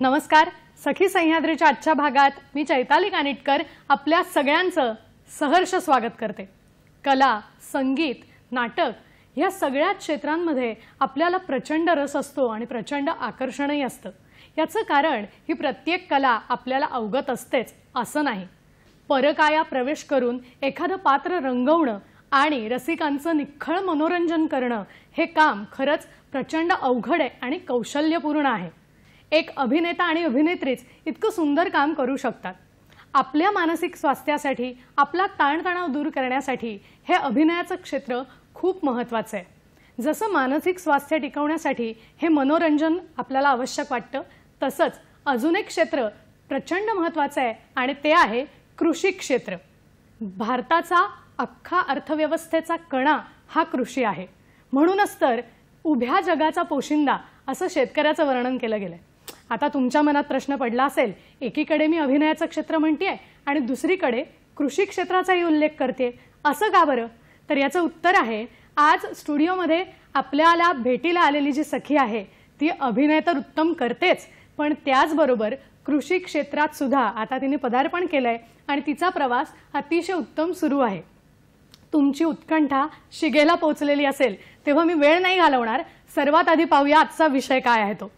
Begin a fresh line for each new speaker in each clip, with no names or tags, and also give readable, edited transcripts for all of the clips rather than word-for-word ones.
नमस्कार. सखी सह्याद्रीच्या आजच्या भागात मी चैताली कानिटकर आपल्या सगळ्यांचं सहर्ष स्वागत करते. कला, संगीत, नाटक या सगळ्या क्षेत्रांमध्ये आपल्याला प्रचंड रस असतो आणि प्रचंड आकर्षणही असतं. याचं कारण ही प्रत्येक कला आपल्याला अवगत असतेच असं नाही. परकाया प्रवेश करून एखादं पात्र रंगवणं आणि रसिकांचं निखळ मनोरंजन करणं हे काम खरंच प्रचंड अवघड आहे आणि कौशल्यपूर्ण आहे. एक अभिनेता आणि अभिनेत्रीच इतकं सुंदर काम करू शकतात. आपल्या मानसिक स्वास्थ्यासाठी, आपला ताणतणाव दूर करण्यासाठी हे अभिनयाचं क्षेत्र खूप महत्त्वाचं आहे. जसं मानसिक स्वास्थ्य टिकवण्यासाठी हे मनोरंजन आपल्याला आवश्यक वाटतं, तसंच अजून एक क्षेत्र प्रचंड महत्त्वाचं आहे आणि ते आहे कृषी क्षेत्र. भारताचा अख्खा अर्थव्यवस्थेचा कणा हा कृषी आहे. म्हणूनच तर उभ्या जगाचा पोशिंदा असं शेतकऱ्याचं वर्णन केलं गेलंय. आता तुमच्या मनात प्रश्न पडला असेल, एकीकडे मी अभिनयाचं क्षेत्र म्हणतेय आणि दुसरीकडे कृषी क्षेत्राचाही उल्लेख करते, असं का बरं? तर याचं उत्तर आहे, आज स्टुडिओमध्ये आपल्याला भेटीला आलेली जी सखी आहे ती अभिनय तर उत्तम करतेच, पण त्याचबरोबर कृषी क्षेत्रात सुद्धा आता तिने पदार्पण केलंय आणि तिचा प्रवास अतिशय उत्तम सुरू आहे. तुमची उत्कंठा शिगेला पोहोचलेली असेल तेव्हा मी वेळ नाही घालवणार. सर्वात आधी पाहूया आजचा विषय काय आहे तो.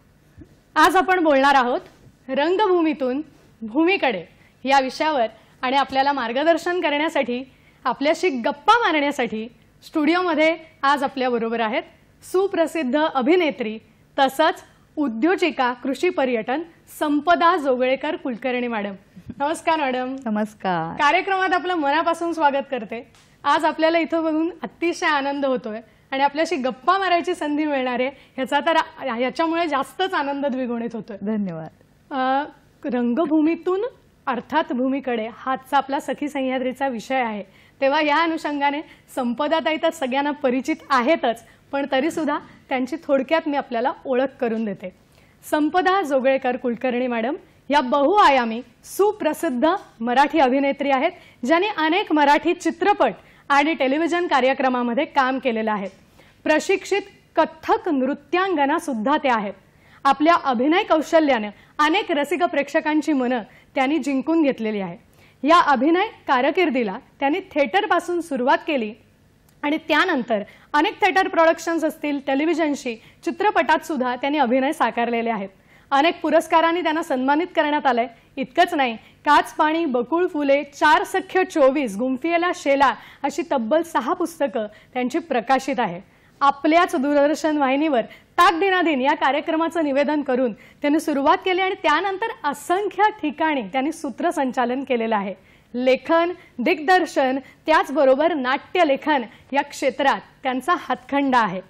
आज आपण बोलणार आहोत रंगभूमीतून भूमीकडे या विषयावर आणि आपल्याला मार्गदर्शन करण्यासाठी, आपल्याशी गप्पा मारण्यासाठी स्टुडिओमध्ये आज आपल्या बरोबर आहेत सुप्रसिद्ध अभिनेत्री तसंच उद्योजिका कृषी पर्यटन संपदा जोगळेकर कुलकर्णी मॅडम. नमस्कार मॅडम.
नमस्कार.
कार्यक्रमात आपलं मनापासून स्वागत करते. आज आपल्याला इथं बघून अतिशय आनंद होतोय आणि आपल्याशी गप्पा मारायची संधी मिळणार आहे ह्याचा तर ह्याच्यामुळे जास्तच आनंद द्विगुणित होतोय.
धन्यवाद.
रंगभूमीतून अर्थात भूमीकडे हाचा आपला सखी सह्याद्रीचा विषय आहे, तेव्हा या अनुषंगाने संपदाताई तर सगळ्यांना परिचित आहेतच, पण तरी सुद्धा त्यांची थोडक्यात मी आपल्याला ओळख करून देते. संपदा जोगळेकर कुलकर्णी मॅडम या बहुआयामी सुप्रसिद्ध मराठी अभिनेत्री आहेत, ज्यांनी अनेक मराठी चित्रपट आणि टेलिव्हिजन कार्यक्रमामध्ये काम केलेलं आहे. प्रशिक्षित कथ्थक नृत्यांगना सुद्धा त्या आहेत. आपल्या अभिनय कौशल्याने अनेक रसिक प्रेक्षकांची मनं त्यांनी जिंकून घेतलेली आहे. या अभिनय कारकिर्दीला त्यांनी थिएटरपासून सुरुवात केली आणि त्यानंतर अनेक थिएटर प्रोडक्शन्स असतील, टेलिव्हिजनशी, चित्रपटात सुद्धा त्यांनी अभिनय साकारलेले आहेत. अनेक पुरस्कारांनी त्यांना सन्मानित करण्यात आलंय. इतकंच नाही, काच पाणी, बकुळ फुले, 4 सख्य 24, गुंफियेला शेला अशी तब्बल 6 पुस्तकं त्यांची प्रकाशित आहे. आपल्याच दूरदर्शन वाहिनीवर ताक दिनादिन या कार्यक्रमाचं निवेदन करून त्यांनी सुरुवात केली आणि त्यानंतर असंख्य ठिकाणी त्यांनी सूत्रसंचालन केलेलं आहे. लेखन, दिग्दर्शन, त्याचबरोबर नाट्यलेखन या क्षेत्रात त्यांचा हातखंडा आहे.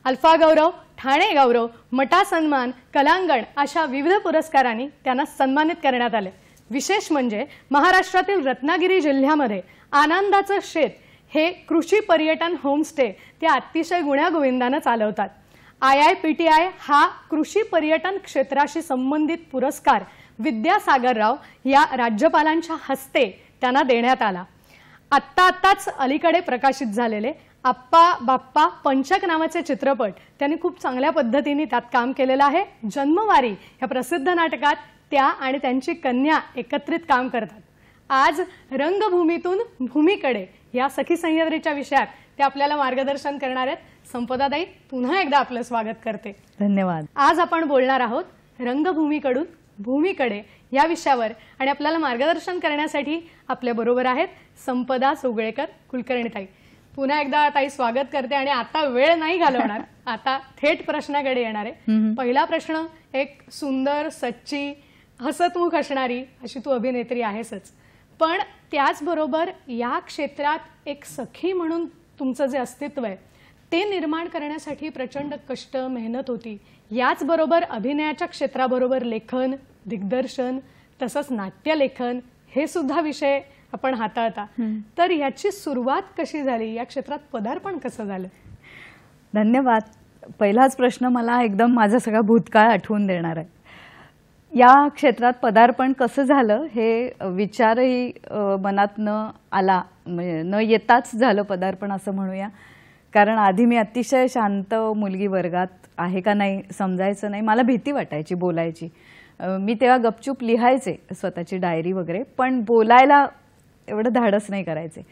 अल्फा गौरव, ठाणे गौरव, मटा सन्मान, कलांगण अशा विविध पुरस्कारांनी त्यांना सन्मानित करण्यात आले. विशेष म्हणजे महाराष्ट्रातील रत्नागिरी जिल्ह्यामध्ये आनंदाचं शेत हे कृषी पर्यटन होमस्टे ते अतिशय गुण्यागोविंदानं चालवतात. IIPTI हा कृषी पर्यटन क्षेत्राशी संबंधित पुरस्कार विद्यासागरराव या राज्यपालांच्या हस्ते त्यांना देण्यात आला. आत्ताच अलीकडे प्रकाशित झालेले आप्पा बाप्पा पंचक नावाचे चित्रपट त्यांनी खूप चांगल्या पद्धतीने त्यात काम केलेलं आहे. जन्मवारी या प्रसिद्ध नाटकात त्या आणि त्यांची कन्या एकत्रित काम करतात. आज रंगभूमीतून भूमीकडे या सखी सह्याद्रीच्या विषयात ते आपल्याला मार्गदर्शन करणार आहेत. संपदाताई, पुन्हा एकदा आपलं स्वागत करते.
धन्यवाद.
आज आपण बोलणार आहोत रंगभूमीकडून भूमीकडे या विषयावर आणि आपल्याला मार्गदर्शन करण्यासाठी आपल्या बरोबर आहेत संपदा जोगळेकर कुलकर्णीताई. पुन्हा एकदा ताई स्वागत करते आणि आता वेळ नाही घालवणार, आता थेट प्रश्नाकडे येणार आहे. पहिला प्रश्न, एक सुंदर, सच्ची, हसतमुख असणारी अशी तू अभिनेत्री आहेसच, पण त्याचबरोबर या क्षेत्रात एक सखी म्हणून तुमचं जे अस्तित्व आहे ते निर्माण करण्यासाठी प्रचंड कष्ट, मेहनत होती. याचबरोबर अभिनयाच्या क्षेत्राबरोबर लेखन, दिग्दर्शन तसंच नाट्यलेखन हे सुद्धा विषय आपण हाताळता. तर याची सुरुवात कशी झाली, या क्षेत्रात पदार्पण कसं झालं?
धन्यवाद. पहिलाच प्रश्न मला एकदम माझा सगळा भूतकाळ आठवून देणार आहे. या क्षेत्रात पदार्पण कसं झालं हे विचारही मनात न आला, म्हणजे न येताच झालं पदार्पण असं म्हणूया. कारण आधी मी अतिशय शांत मुलगी वर्गात आहे का नाही समजायचं नाही, मला भीती वाटायची बोलायची. मी तेव्हा गपचूप लिहायचे स्वतःची डायरी वगैरे, पण बोलायला एवढं धाडस नाही करायचे.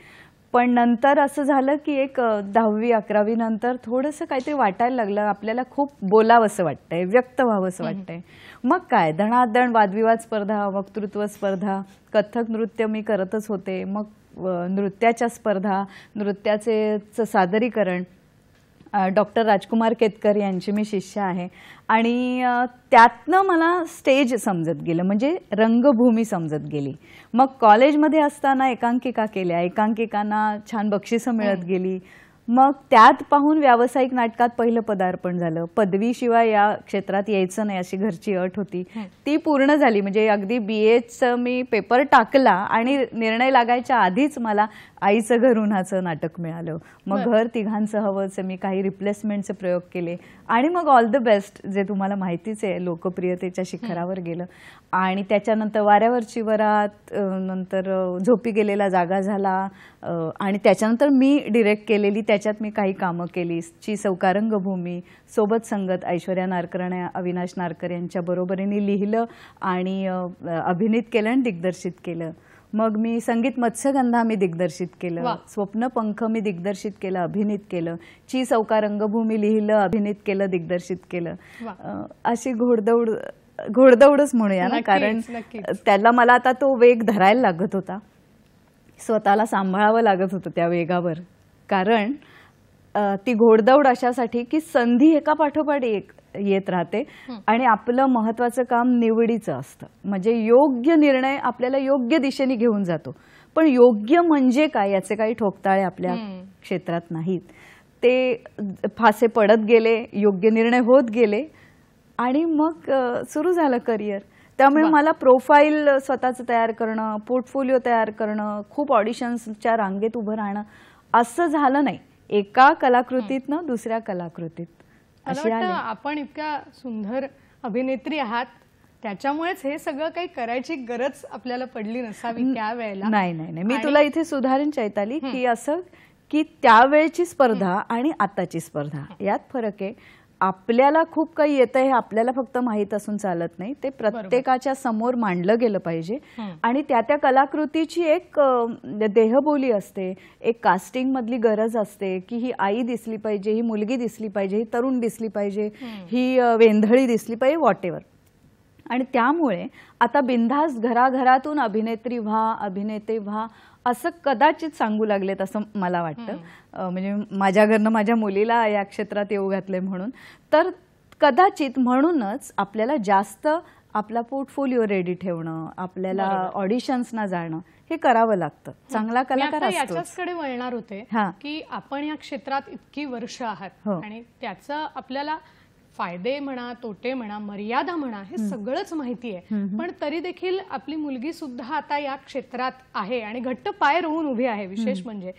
पण नंतर असं झालं की एक 10वी 11वी नंतर थोडंसं काहीतरी वाटायला लागलं, आपल्याला खूप बोलावंसं वाटतंय, व्यक्त व्हावंसं वाटतंय. मग काय धनाधन वादविवाद स्पर्धा, वक्तृत्व स्पर्धा, कथ्थक नृत्य मी करतच होते. मग नृत्याच्या स्पर्धा, नृत्याचे सादरीकरण, डॉक्टर राजकुमार केतकर यांची मी शिष्य आहे. आणि त्यातनं मला स्टेज समजत गेलं, म्हणजे रंगभूमी समजत गेली. मग कॉलेजमध्ये असताना एकांकिका केल्या, एकांकिकांना छान बक्षिसं मिळत गेली. मग त्यात पाहून व्यावसायिक नाटकात पहिलं पदार्पण झालं. पदवीशिवाय या क्षेत्रात यायचं नाही अशी घरची अट होती, ती पूर्ण झाली. म्हणजे अगदी BAचं मी पेपर टाकला आणि निर्णय लागायच्या आधीच मला आईचं घर उन्हाचं नाटक मिळालं. मग घर तिघांचं हवंच मी काही रिप्लेसमेंटचे प्रयोग केले आणि मग ऑल द बेस्ट जे तुम्हाला माहितीच आहे लोकप्रियतेच्या शिखरावर गेलं. आणि त्याच्यानंतर वाऱ्यावरची वरात, नंतर झोपी गेलेला जागा झाला, आणि त्याच्यानंतर मी डिरेक्ट केलेली, त्याच्यात मी काही कामं केली. ची चौका रंगभूमी, सोबत संगत ऐश्वर्या नारकर आणि अविनाश नारकर यांच्या बरोबरीने लिहिलं आणि अभिनीत केलं आणि दिग्दर्शित केलं. मग मी संगीत मत्स्यगंधा मी दिग्दर्शित केलं, स्वप्नपंख मी दिग्दर्शित केलं, अभिनीत केलं, ची चौका रंगभूमी लिहिलं, अभिनीत केलं, दिग्दर्शित केलं. अशी घोडदौडच म्हणूया ना, कारण त्याला मला आता तो वेग धरायला लागत होता, स्वतःला सांभाळावं लागत होतं त्या वेगावर. कारण ती घोडदौड अशासाठी की संधी एका पाठोपाठ एक येत राहते आणि आपलं महत्वाचं काम निवडीचं असतं. म्हणजे योग्य निर्णय आपल्याला योग्य दिशेने घेऊन जातो, पण योग्य म्हणजे काय याचे काही ठोकताळे आपल्या क्षेत्रात नाहीत. ते फासे पडत गेले, योग्य निर्णय होत गेले आणि मग सुरू झालं करिअर. त्यामुळे मला प्रोफाईल स्वतःचं तयार करणं, पोर्टफोलिओ तयार करणं, खूप ऑडिशन्सच्या रांगेत उभं राहणं असं झालं नाही. एका कलाकृतीतनं दुसऱ्या कलाकृतीत.
मला वाटतं आपण इतक्या सुंदर अभिनेत्री आहात, त्याच्यामुळेच हे सगळं काही करायची गरज आपल्याला पडली नसावी त्यावेळेला.
नाही नाही नाही, मी तुला इथे सुधारण चैताली की असं की त्यावेळची स्पर्धा आणि आताची स्पर्धा यात फरक आहे. आपल्याला खूप काही येतं हे आपल्याला फक्त माहीत असून चालत नाही, ते प्रत्येकाच्या समोर मांडलं गेलं पाहिजे. आणि त्या त्या कलाकृतीची एक देहबोली असते, एक कास्टिंग मधली गरज असते की ही आई दिसली पाहिजे, ही मुलगी दिसली पाहिजे, ही तरुण दिसली पाहिजे, ही वेंधळी दिसली पाहिजे, व्हॉटेवर. आणि त्यामुळे आता बिनधास्त घराघरातून अभिनेत्री व्हा, अभिनेते व्हा असं कदाचित सांगू लागलेत असं मला वाटतं. म्हणजे माझ्या घरनं माझ्या मुलीला या क्षेत्रात येऊ घातले म्हणून. तर कदाचित म्हणूनच आपल्याला जास्त आपला पोर्टफोलिओ रेडी ठेवणं, आपल्याला ऑडिशन्सना जाणं हे करावं लागतं. चांगला कलाकार असतो.
याच्याकडे वळणार होते की आपण या क्षेत्रात इतकी वर्ष आहात आणि त्याचं आपल्याला फायदे म्हणा, तोटे म्हणा, मर्यादा म्हणा, हे सगळंच माहिती आहे. पण तरी देखील आपली मुलगी सुद्धा आता या क्षेत्रात आहे आणि घट्ट पाय रोवून उभी आहे विशेष म्हणजे.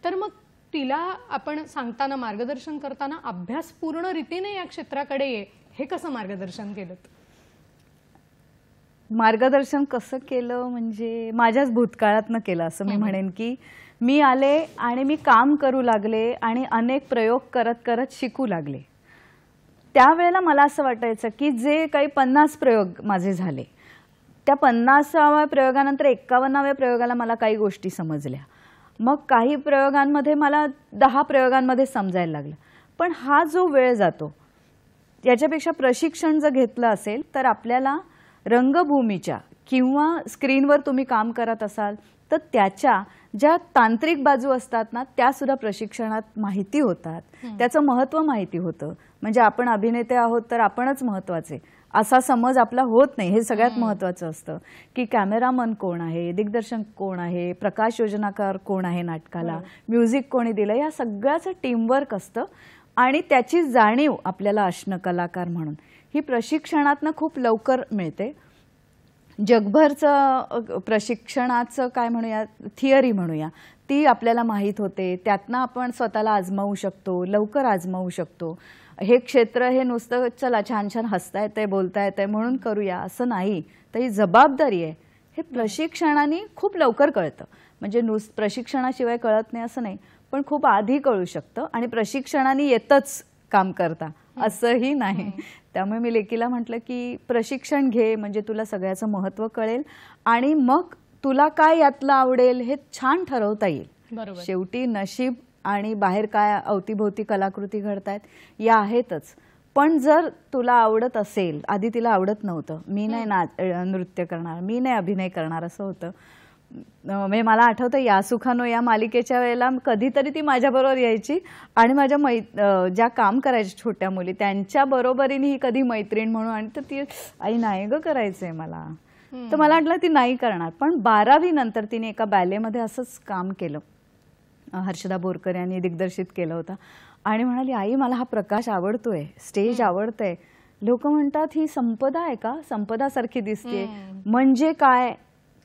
तर मग तिला आपण सांगताना, मार्गदर्शन करताना अभ्यास पूर्ण रीतीने या क्षेत्राकडे ये, हे कसं मार्गदर्शन केलं?
मार्गदर्शन कसं केलं म्हणजे माझ्याच भूतकाळातनं केलं असं मी म्हणेन. की मी आले आणि मी काम करू लागले आणि अनेक प्रयोग करत करत शिकू लागले. त्यावेळेला मला असं वाटायचं की जे काही 50 प्रयोग माझे झाले, त्या 50व्या प्रयोगानंतर 51व्या प्रयोगाला मला काही गोष्टी समजल्या. मग काही प्रयोगांमध्ये मला 10 प्रयोगांमध्ये समजायला लागलं. पण हा जो वेळ जातो याच्यापेक्षा प्रशिक्षण जर घेतलं असेल तर आपल्याला रंगभूमीच्या किंवा स्क्रीनवर तुम्ही काम करत असाल तर त्याच्या ज्या तांत्रिक बाजू असतात ना त्या सुद्धा प्रशिक्षणात माहिती होतात, त्याचं महत्त्व माहिती होतं. म्हणजे आपण अभिनेते आहोत तर आपणच महत्त्वाचे असा समज आपला होत नाही. हे सगळ्यात महत्त्वाचं असतं की कॅमेरामन कोण आहे, दिग्दर्शक कोण आहे, प्रकाश योजनाकार कोण आहे नाटकाला, म्युझिक कोणी दिलं, या सगळ्याचं टीमवर्क असतं आणि त्याची जाणीव आपल्याला असणं कलाकार म्हणून ही प्रशिक्षणातनं खूप लवकर मिळते. जगभरचं प्रशिक्षणाचं काय म्हणूया, थिअरी म्हणूया, ती आपल्याला माहीत होते. त्यातनं आपण स्वतःला आजमावू शकतो, लवकर आजमावू शकतो. हे क्षेत्र हे नुसतं चला छान छान हसता येतंय, बोलता येतंय म्हणून करूया असं नाही, तर ही जबाबदारी आहे. हे प्रशिक्षणाने खूप लवकर कळतं. म्हणजे प्रशिक्षणाशिवाय कळत नाही असं नाही, पण खूप आधी कळू शकतं आणि प्रशिक्षणाने येतच काम करता असंही नाही. त्यामुळे मी लेकीला म्हटलं की प्रशिक्षण घे, म्हणजे तुला सगळ्याचं महत्त्व कळेल आणि मग तुला काय यातलं आवडेल हे छान ठरवता येईल.
बरोबर.
शेवटी नशीब आणि बाहेर काय अवतीभोवती कलाकृती घडतायत या आहेतच, पण जर तुला आवडत असेल, आधी तिला आवडत नव्हतं, मी नाही नृत्य करणार, मी नाही अभिनय करणार असं होतं. म्हणजे मला आठवतं या सुखानो या मालिकेच्या वेळेला कधीतरी ती माझ्याबरोबर यायची आणि माझ्या ज्या काम करायच्या छोट्या मुली त्यांच्या बरोबरीने ही कधी मैत्रीण म्हणून, आणि तर ती आई नाही ग करायचंय मला, तर मला वाटलं ती नाही करणार. पण 12वी नंतर तिने एका बॅलेमध्ये असंच काम केलं, हर्षदा बोरकर यांनी दिग्दर्शित केलं होतं, आणि म्हणाली आई मला हा प्रकाश आवडतोय, स्टेज आवडतंय. लोक म्हणतात ही संपदा आहे का, संपदासारखी दिसते, म्हणजे काय,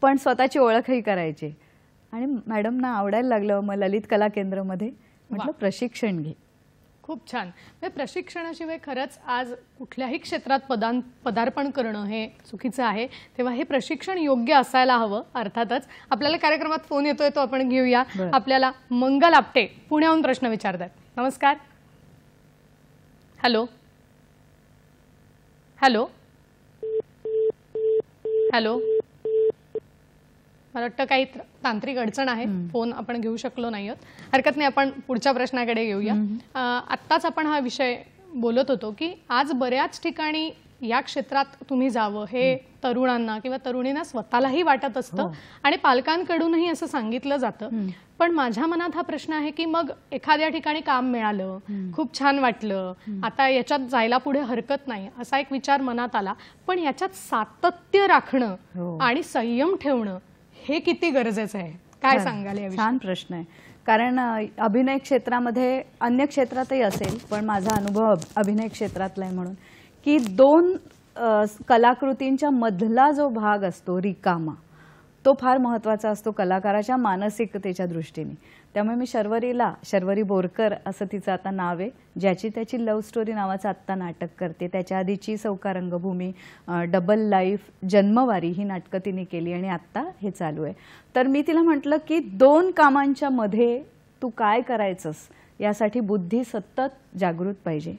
पण स्वतःची ओळखही करायची. आणि मॅडमना आवडायला लागलं. मग ललित कला केंद्रामध्ये म्हटलं प्रशिक्षण घे.
खूप छान. म्हणजे प्रशिक्षणाशिवाय खरंच आज कुठल्याही क्षेत्रात पदार्पण करणं हे चुकीचं आहे. तेव्हा हे प्रशिक्षण योग्य असायला हवं. अर्थातच आपल्याला कार्यक्रमात फोन येतोय, तो आपण घेऊया. आपल्याला मंगल आपटे पुण्याहून प्रश्न विचारतात. नमस्कार. Hello hello hello. मला वाटतं काही तांत्रिक अडचण आहे, फोन आपण घेऊ शकलो नाही आहोत. हरकत नाही, आपण पुढच्या प्रश्नाकडे घेऊया. आत्ताच आपण हा विषय बोलत होतो की आज बऱ्याच ठिकाणी या क्षेत्रात तुम्ही जावं हे तरुणांना किंवा तरुणींना स्वतःलाही वाटत असतं आणि पालकांकडूनही असं सांगितलं जातं. पण माझ्या मनात हा प्रश्न आहे की मग एखाद्या ठिकाणी काम मिळालं, खूप छान वाटलं, आता याच्यात जायला पुढे हरकत नाही असा एक विचार मनात आला, पण याच्यात सातत्य राखणं आणि संयम ठेवणं हे किती गरजेचं आहे, काय सांगाल याविषयी?
छान प्रश्न आहे. कारण अभिनय क्षेत्रामध्ये, अन्य क्षेत्रातही असेल, पण माझा अनुभव अभिनय क्षेत्रातला आहे म्हणून, की दोन कलाकृतींच्या मधला जो भाग असतो रिकामा, तो फार महत्त्वाचा असतो कलाकाराच्या मानसिकतेच्या दृष्टीने. त्यामुळे मी शर्वरी बोरकर असं तिचं आता नाव आहे, ज्याची त्याची लव्ह स्टोरी नावाचं आत्ता नाटक करते. त्याच्या आधीची सौका रंगभूमी, डबल लाईफ, जन्मवारी ही नाटकं तिने केली आणि आत्ता हे चालू आहे. तर मी तिला म्हटलं की दोन कामांच्या मध्ये तू काय करायचंस यासाठी बुद्धी सतत जागृत पाहिजे.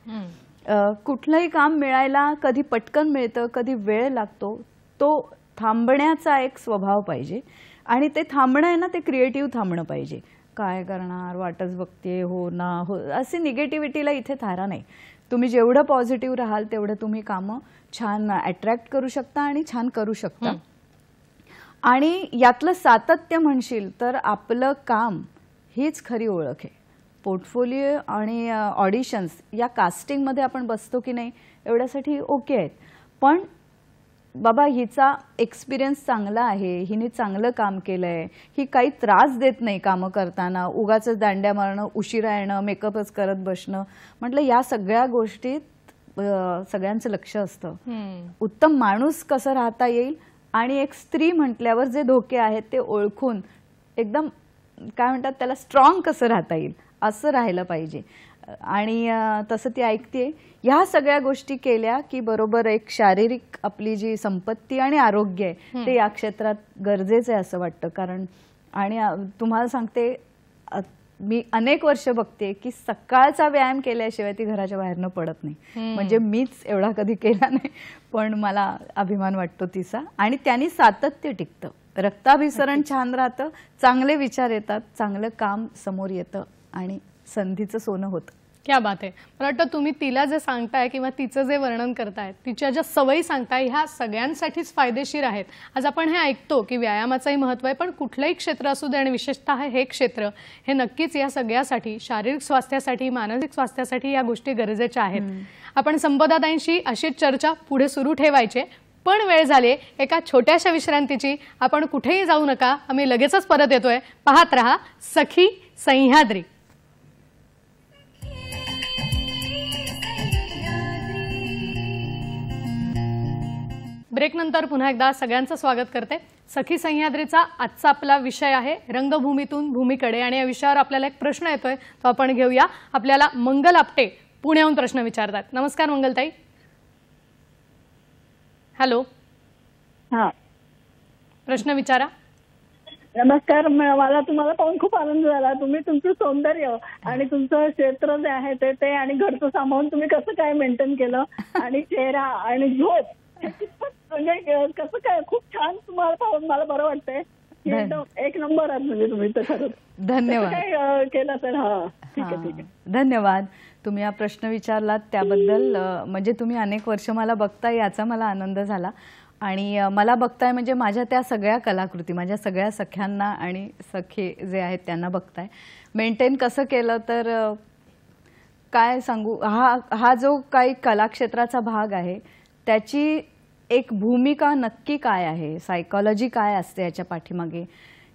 कुठलंही काम मिळायला कधी पटकन मिळतं, कधी वेळ लागतो, तो थांबण्याचा एक स्वभाव पाहिजे. आणि ते थांबणं आहे ना, ते क्रिएटिव्ह थांबणं पाहिजे. काय करणार, वाटच बघते, हो ना हो, अशी निगेटिव्हिटीला इथे थारा नाही. तुम्ही जेवढं पॉझिटिव्ह राहाल तेवढं तुम्ही कामं छान अट्रॅक्ट करू शकता आणि छान करू शकता. आणि यातलं सातत्य म्हणशील तर आपलं काम हीच खरी ओळख आहे. पोर्टफोलिओ आणि ऑडिशन्स या कास्टिंगमध्ये आपण बसतो की नाही एवढ्यासाठी ओके आहेत, पण बाबा हिचा एक्सपिरियन्स चांगला आहे, हिने चांगलं काम केलंय, ही काही त्रास देत नाही कामं करताना, उगाच दांड्या मारणं, उशिरा येणं, मेकअपच करत बसणं, म्हटलं या सगळ्या गोष्टीत सगळ्यांचं लक्ष असतं. उत्तम माणूस कसं राहता येईल आणि एक स्त्री म्हटल्यावर जे धोके आहेत ते ओळखून एकदम काय म्हणतात त्याला स्ट्रॉंग कसं राहता येईल असं राहिलं पाहिजे. आणि तसं ती ऐकते. ह्या सगळ्या गोष्टी केल्या की बरोबर एक शारीरिक आपली जी संपत्ती आणि आरोग्य आहे ते या क्षेत्रात गरजेचं आहे असं वाटतं. कारण आणि तुम्हाला सांगते, मी अनेक वर्ष बघते की सकाळचा व्यायाम केल्याशिवाय ती घराच्या बाहेरनं पडत नाही. म्हणजे मीच एवढा कधी केला नाही, पण मला अभिमान वाटतो तिचा. आणि त्यांनी सातत्य टिकतं, रक्ताभिसरण छान राहतं, चांगले विचार येतात, चांगलं काम समोर येतं आणि संधीचं सोनं होतं.
क्या बात आहे. मला वाटतं तुम्ही तिला जे सांगताय किंवा तिचं जे वर्णन करताय, तिच्या ज्या सवयी सांगताय, ह्या सगळ्यांसाठीच फायदेशीर आहेत. आज आपण हे ऐकतो की व्यायामाचंही महत्त्व आहे, पण कुठलंही क्षेत्र असू दे आणि विशेषतः हे क्षेत्र हे नक्कीच या सगळ्यासाठी, शारीरिक स्वास्थ्यासाठी, मानसिक स्वास्थ्यासाठी या गोष्टी गरजेच्या आहेत. आपण संपदाताईंशी अशीच चर्चा पुढे सुरू ठेवायची, पण वेळ झाली एका छोट्याशा विश्रांतीची. आपण कुठेही जाऊ नका, आम्ही लगेचच परत येतोय. पाहत रहा सखी सह्याद्री. ब्रेक नंतर पुन्हा एकदा सगळ्यांचं स्वागत करते. सखी सह्याद्रीचा आजचा आपला विषय आहे रंगभूमीतून भूमीकडे, आणि या विषयावर आपल्याला एक प्रश्न येतोय, तो आपण घेऊया. आपल्याला मंगल आपटे पुण्याहून प्रश्न विचारतात. नमस्कार मंगलताई. हॅलो.
हां,
प्रश्न विचारा.
नमस्कार. मला तुम्हाला पाहून खूप आनंद झाला. तुम्ही तुमचं सौंदर्य आणि तुमचं क्षेत्र जे आहे ते आणि घरचं सांभाळून तुम्ही कसं काय मेंटेन केलं आणि चेहरा आणि झोप हे कितपत म्हणजे कसं काय खूप छान तुम्हाला पाहून मला बरं वाटतंय. एकदम एक नंबर आहात म्हणजे तुम्ही तर खरंच.
धन्यवाद.
काय केलं तर ठीक आहे ठीक आहे.
धन्यवाद. तुम्ही हा प्रश्न विचारलात त्याबद्दल. म्हणजे तुम्ही अनेक वर्ष मला बघताय याचा मला आनंद झाला आणि मला बघताय म्हणजे माझ्या त्या सगळ्या कलाकृती, माझ्या सगळ्या सख्यांना आणि सखे जे आहेत त्यांना बघताय. मेंटेन कसं केलं तर काय सांगू, हा जो काही कलाक्षेत्राचा भाग आहे त्याची एक भूमिका नक्की काय आहे, सायकॉलॉजी काय असते याच्या पाठीमागे,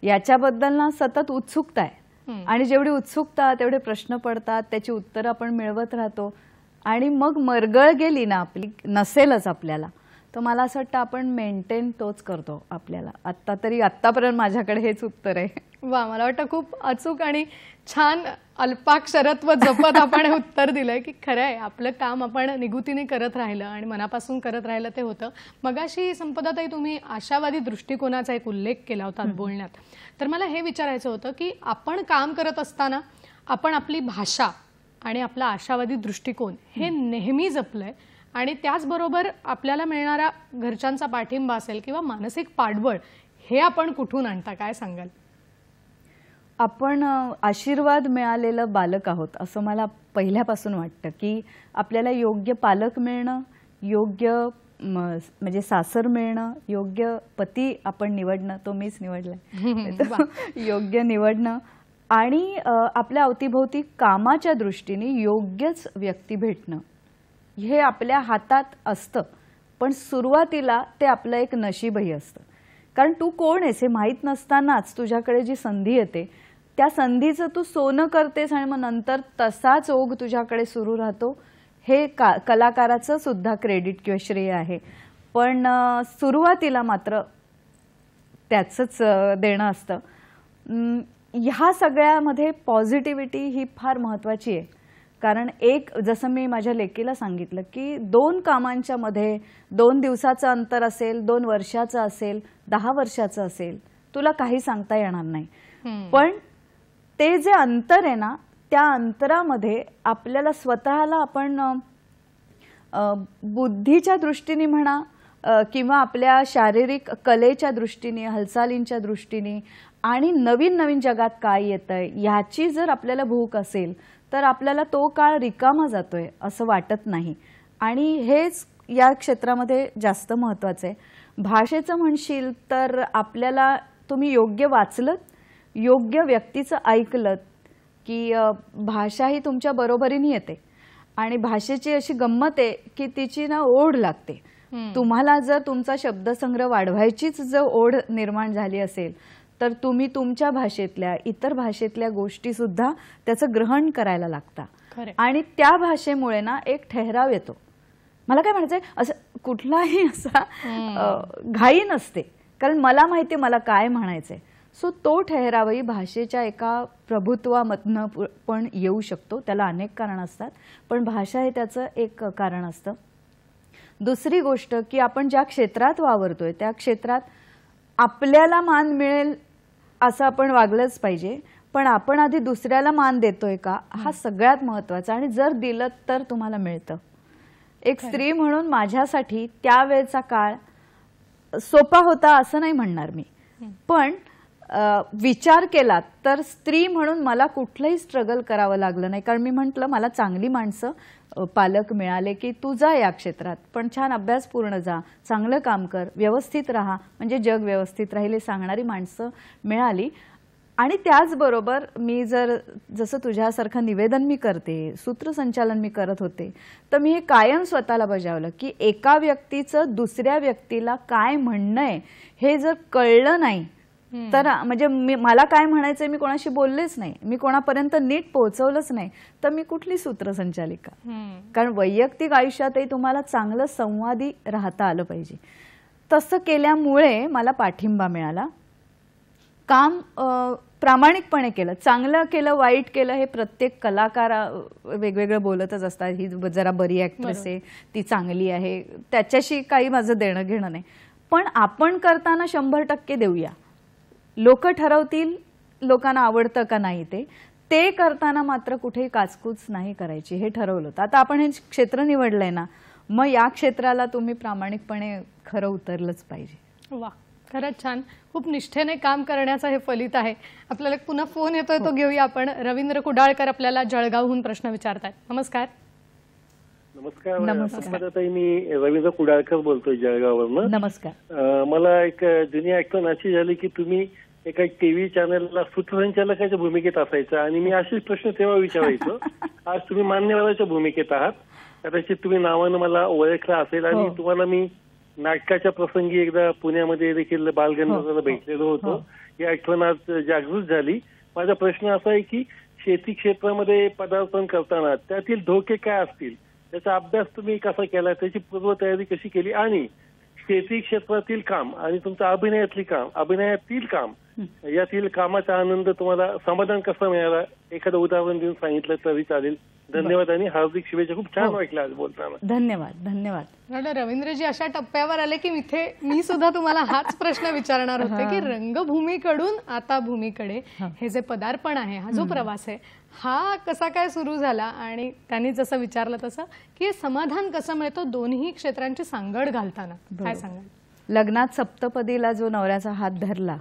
याच्याबद्दल ना सतत उत्सुकता आहे. आणि जेवढी उत्सुकता तेवढे प्रश्न पडतात, त्याची उत्तरं आपण मिळवत राहतो आणि मग मरगळ गेली ना आपली, नसेलच आपल्याला, तर मला असं वाटतं आपण मेंटेन तोच करतो आपल्याला. आत्तापर्यंत माझ्याकडे हेच उत्तर आहे.
वा, मला वाटतं खूप अचूक आणि छान अल्पाक्षरत्व जपत आपण हे उत्तर दिलंय की खरं आहे, आपलं काम आपण निगुतीने करत राहिलं आणि मनापासून करत राहिलं ते होतं. मगाशी संपदाताई तुम्ही आशावादी दृष्टिकोनाचा एक उल्लेख केला होता बोलण्यात, तर मला हे विचारायचं होतं की आपण काम करत असताना आपण आपली भाषा आणि आपला आशावादी दृष्टिकोन हे नेहमी जपलंय आणि त्याचबरोबर आपल्याला मिळणारा घरच्यांचा पाठिंबा असेल किंवा मानसिक पाठबळ हे आपण कुठून आणता, काय सांगाल?
आपण आशीर्वाद मिळालेलं बालक आहोत असं मला पहिल्यापासून वाटतं की आपल्याला योग्य पालक मिळणं, योग्य म्हणजे सासर मिळणं, योग्य पती आपण निवडणं, तो मीच निवडलाय, योग्य निवडणं आणि आपल्या अवतीभोवती कामाच्या दृष्टीने योग्यच व्यक्ती भेटणं हे आपल्या हातात असतं. पण सुरुवातीला ते आपलं एक नशीबही असतं. कारण तू कोण आहेस हे माहीत नसतानाच तुझ्याकडे जी संधी येते त्या संधीचं तू सोनं करतेस आणि मग नंतर तसाच ओघ तुझ्याकडे सुरू राहतो. हे कलाकाराचं सुद्धा क्रेडिट किंवा श्रेय आहे. पण सुरुवातीला मात्र त्याचंच देणं असतं. ह्या सगळ्यामध्ये पॉझिटिव्हिटी ही फार महत्त्वाची आहे. कारण एक, जसं मी माझ्या लेकीला सांगितलं की 2 कामांच्या मध्ये 2 दिवसाचं अंतर असेल, 2 वर्षाचं असेल, 10 वर्षाचं असेल, तुला काही सांगता येणार नाही. पण ते जे अंतर आहे ना, त्या अंतरामध्ये आपल्याला स्वतःला आपण बुद्धीच्या दृष्टीने म्हणा किंवा आपल्या शारीरिक कलेच्या दृष्टीने, हालचालींच्या दृष्टीने आणि नवीन नवीन जगात काय येतंय ह्याची जर आपल्याला भूक असेल तर आपल्याला तो काळ रिकामा जातोय असं वाटत नाही. आणि हेच या क्षेत्रामध्ये जास्त महत्त्वाचं आहे. भाषेचं म्हणशील तर आपल्याला तुम्ही योग्य वाचलत, योग्य व्यक्तीचं ऐकलत की भाषा ही तुमच्या बरोबरीने येते. आणि भाषेची अशी गंमत आहे की तिची ना ओढ लागते. तुम्हाला जर तुमचा शब्दसंग्रह वाढवायचीच जर ओढ निर्माण झाली असेल तर तुम्ही तुमच्या भाषेतल्या इतर भाषेतल्या गोष्टी सुद्धा त्याचं ग्रहण करायला लागता. आणि त्या भाषेमुळे ना एक ठहराव येतो. मला काय म्हणायचंय, असं कुठलाही असा घाई नसते, कारण मला माहिती मला काय म्हणायचंय. सो तो ठहरावही भाषेच्या एका प्रभुत्वामधनं पण येऊ शकतो. त्याला अनेक कारणं असतात, पण भाषा हे त्याचं एक कारण असतं. दुसरी गोष्ट की आपण ज्या क्षेत्रात वावरतोय त्या क्षेत्रात आपल्याला मान मिळेल असं आपण वागलंच पाहिजे. पण आपण आधी दुसऱ्याला मान देतोय का हा सगळ्यात महत्त्वाचा. आणि जर दिलं तर तुम्हाला मिळतं. एक स्त्री म्हणून माझ्यासाठी त्यावेळचा काळ सोपा होता असं नाही म्हणणार मी, पण विचार केला तर स्त्री म्हणून मला कुठलंही स्ट्रगल करावं लागलं नाही. कारण मी म्हटलं मला चांगली माणसं पालक मिळाले की तू जा या क्षेत्रात, पण छान अभ्यासपूर्ण जा, चांगलं काम कर, व्यवस्थित राहा, म्हणजे जग व्यवस्थित राहील हे सांगणारी माणसं मिळाली. आणि त्याचबरोबर मी जसं तुझ्यासारखं निवेदन मी करते, सूत्रसंचालन मी करत होते, तर मी हे कायम स्वतःला बजावलं की एका व्यक्तीचं दुसऱ्या व्यक्तीला काय म्हणणं आहे हे जर कळलं नाही तर म्हणजे मला काय म्हणायचंय मी कोणाशी बोललेच नाही, मी कोणापर्यंत नीट पोहोचवलंच नाही, तर मी कुठली सूत्रसंचालिका. कारण वैयक्तिक आयुष्यातही तुम्हाला चांगलं संवादी राहता आलं पाहिजे. तसं केल्यामुळे मला पाठिंबा मिळाला. काम प्रामाणिकपणे केलं, चांगलं केलं, वाईट केलं हे प्रत्येक कलाकार वेगवेगळं बोलतच असतात. ही जरा बरी ऍक्ट्रेस आहे, ती चांगली आहे, त्याच्याशी काही माझं देणं घेणं नाही. पण आपण करताना 100% देऊया. लोक ठरवतील लोकांना आवडतं का नाही ते करताना मात्र कुठेही काचकूच नाही करायची हे ठरवलं होतं. आता आपण हे क्षेत्र निवडलंय ना, मग या क्षेत्राला तुम्ही प्रामाणिकपणे खरं उतरलंच पाहिजे.
वा, खरंच छान. खूप निष्ठेने काम करण्याचं हे फलित आहे. आपल्याला एक पुन्हा फोन येतोय, तो घेऊया आपण. रवींद्र कुडाळकर आपल्याला जळगावहून प्रश्न विचारतायत. नमस्कार.
नमस्कार.
ताई, मी रवींद्र कुडाळकर बोलतोय जळगाववरून.
नमस्कार.
मला एक जुनी आठवण अशी झाली की तुम्ही एका टीव्ही चॅनलला सूत्रसंचालकाच्या भूमिकेत असायचं आणि मी असेच प्रश्न तेव्हा विचारायचो. आज तुम्ही मान्यवराच्या भूमिकेत आहात. कदाचित तुम्ही नावानं मला ओळखलं असेल आणि तुम्हाला मी नाटकाच्या प्रसंगी एकदा पुण्यामध्ये देखील बालगंधर्वाला भेटलेलो होतो. ही आठवण आज जागृत झाली. माझा प्रश्न असा आहे की शेती क्षेत्रामध्ये पदार्पण करताना त्यातील धोके काय असतील, त्याचा अभ्यास तुम्ही कसा केला, त्याची पूर्वतयारी कशी केली आणि शेती क्षेत्रातील काम आणि तुमचं अभिनयातील काम यातील कामाचा आनंद तुम्हाला समाधान कसं मिळाला, एखादं उदाहरण देऊन सांगितलं तरी चालेल. धन्यवाद आणि हार्दिक शुभेच्छा. खूप छान वाटलं आज बोलताना.
धन्यवाद.
रवींद्रजी अशा टप्प्यावर आले की मी सुद्धा तुम्हाला हाच प्रश्न विचारणार होते की रंगभूमीकडून आता भूमीकडे हे जे पदार्पण आहे, हा जो प्रवास आहे, हा कसा काय सुरू झाला आणि त्यांनी जसं विचारलं तसं की समाधान कसं मिळतं दोन्ही क्षेत्रांची सांगड घालताना, काय सांगाल?
लग्नात सप्तपदीला जो नवऱ्याचा हात धरला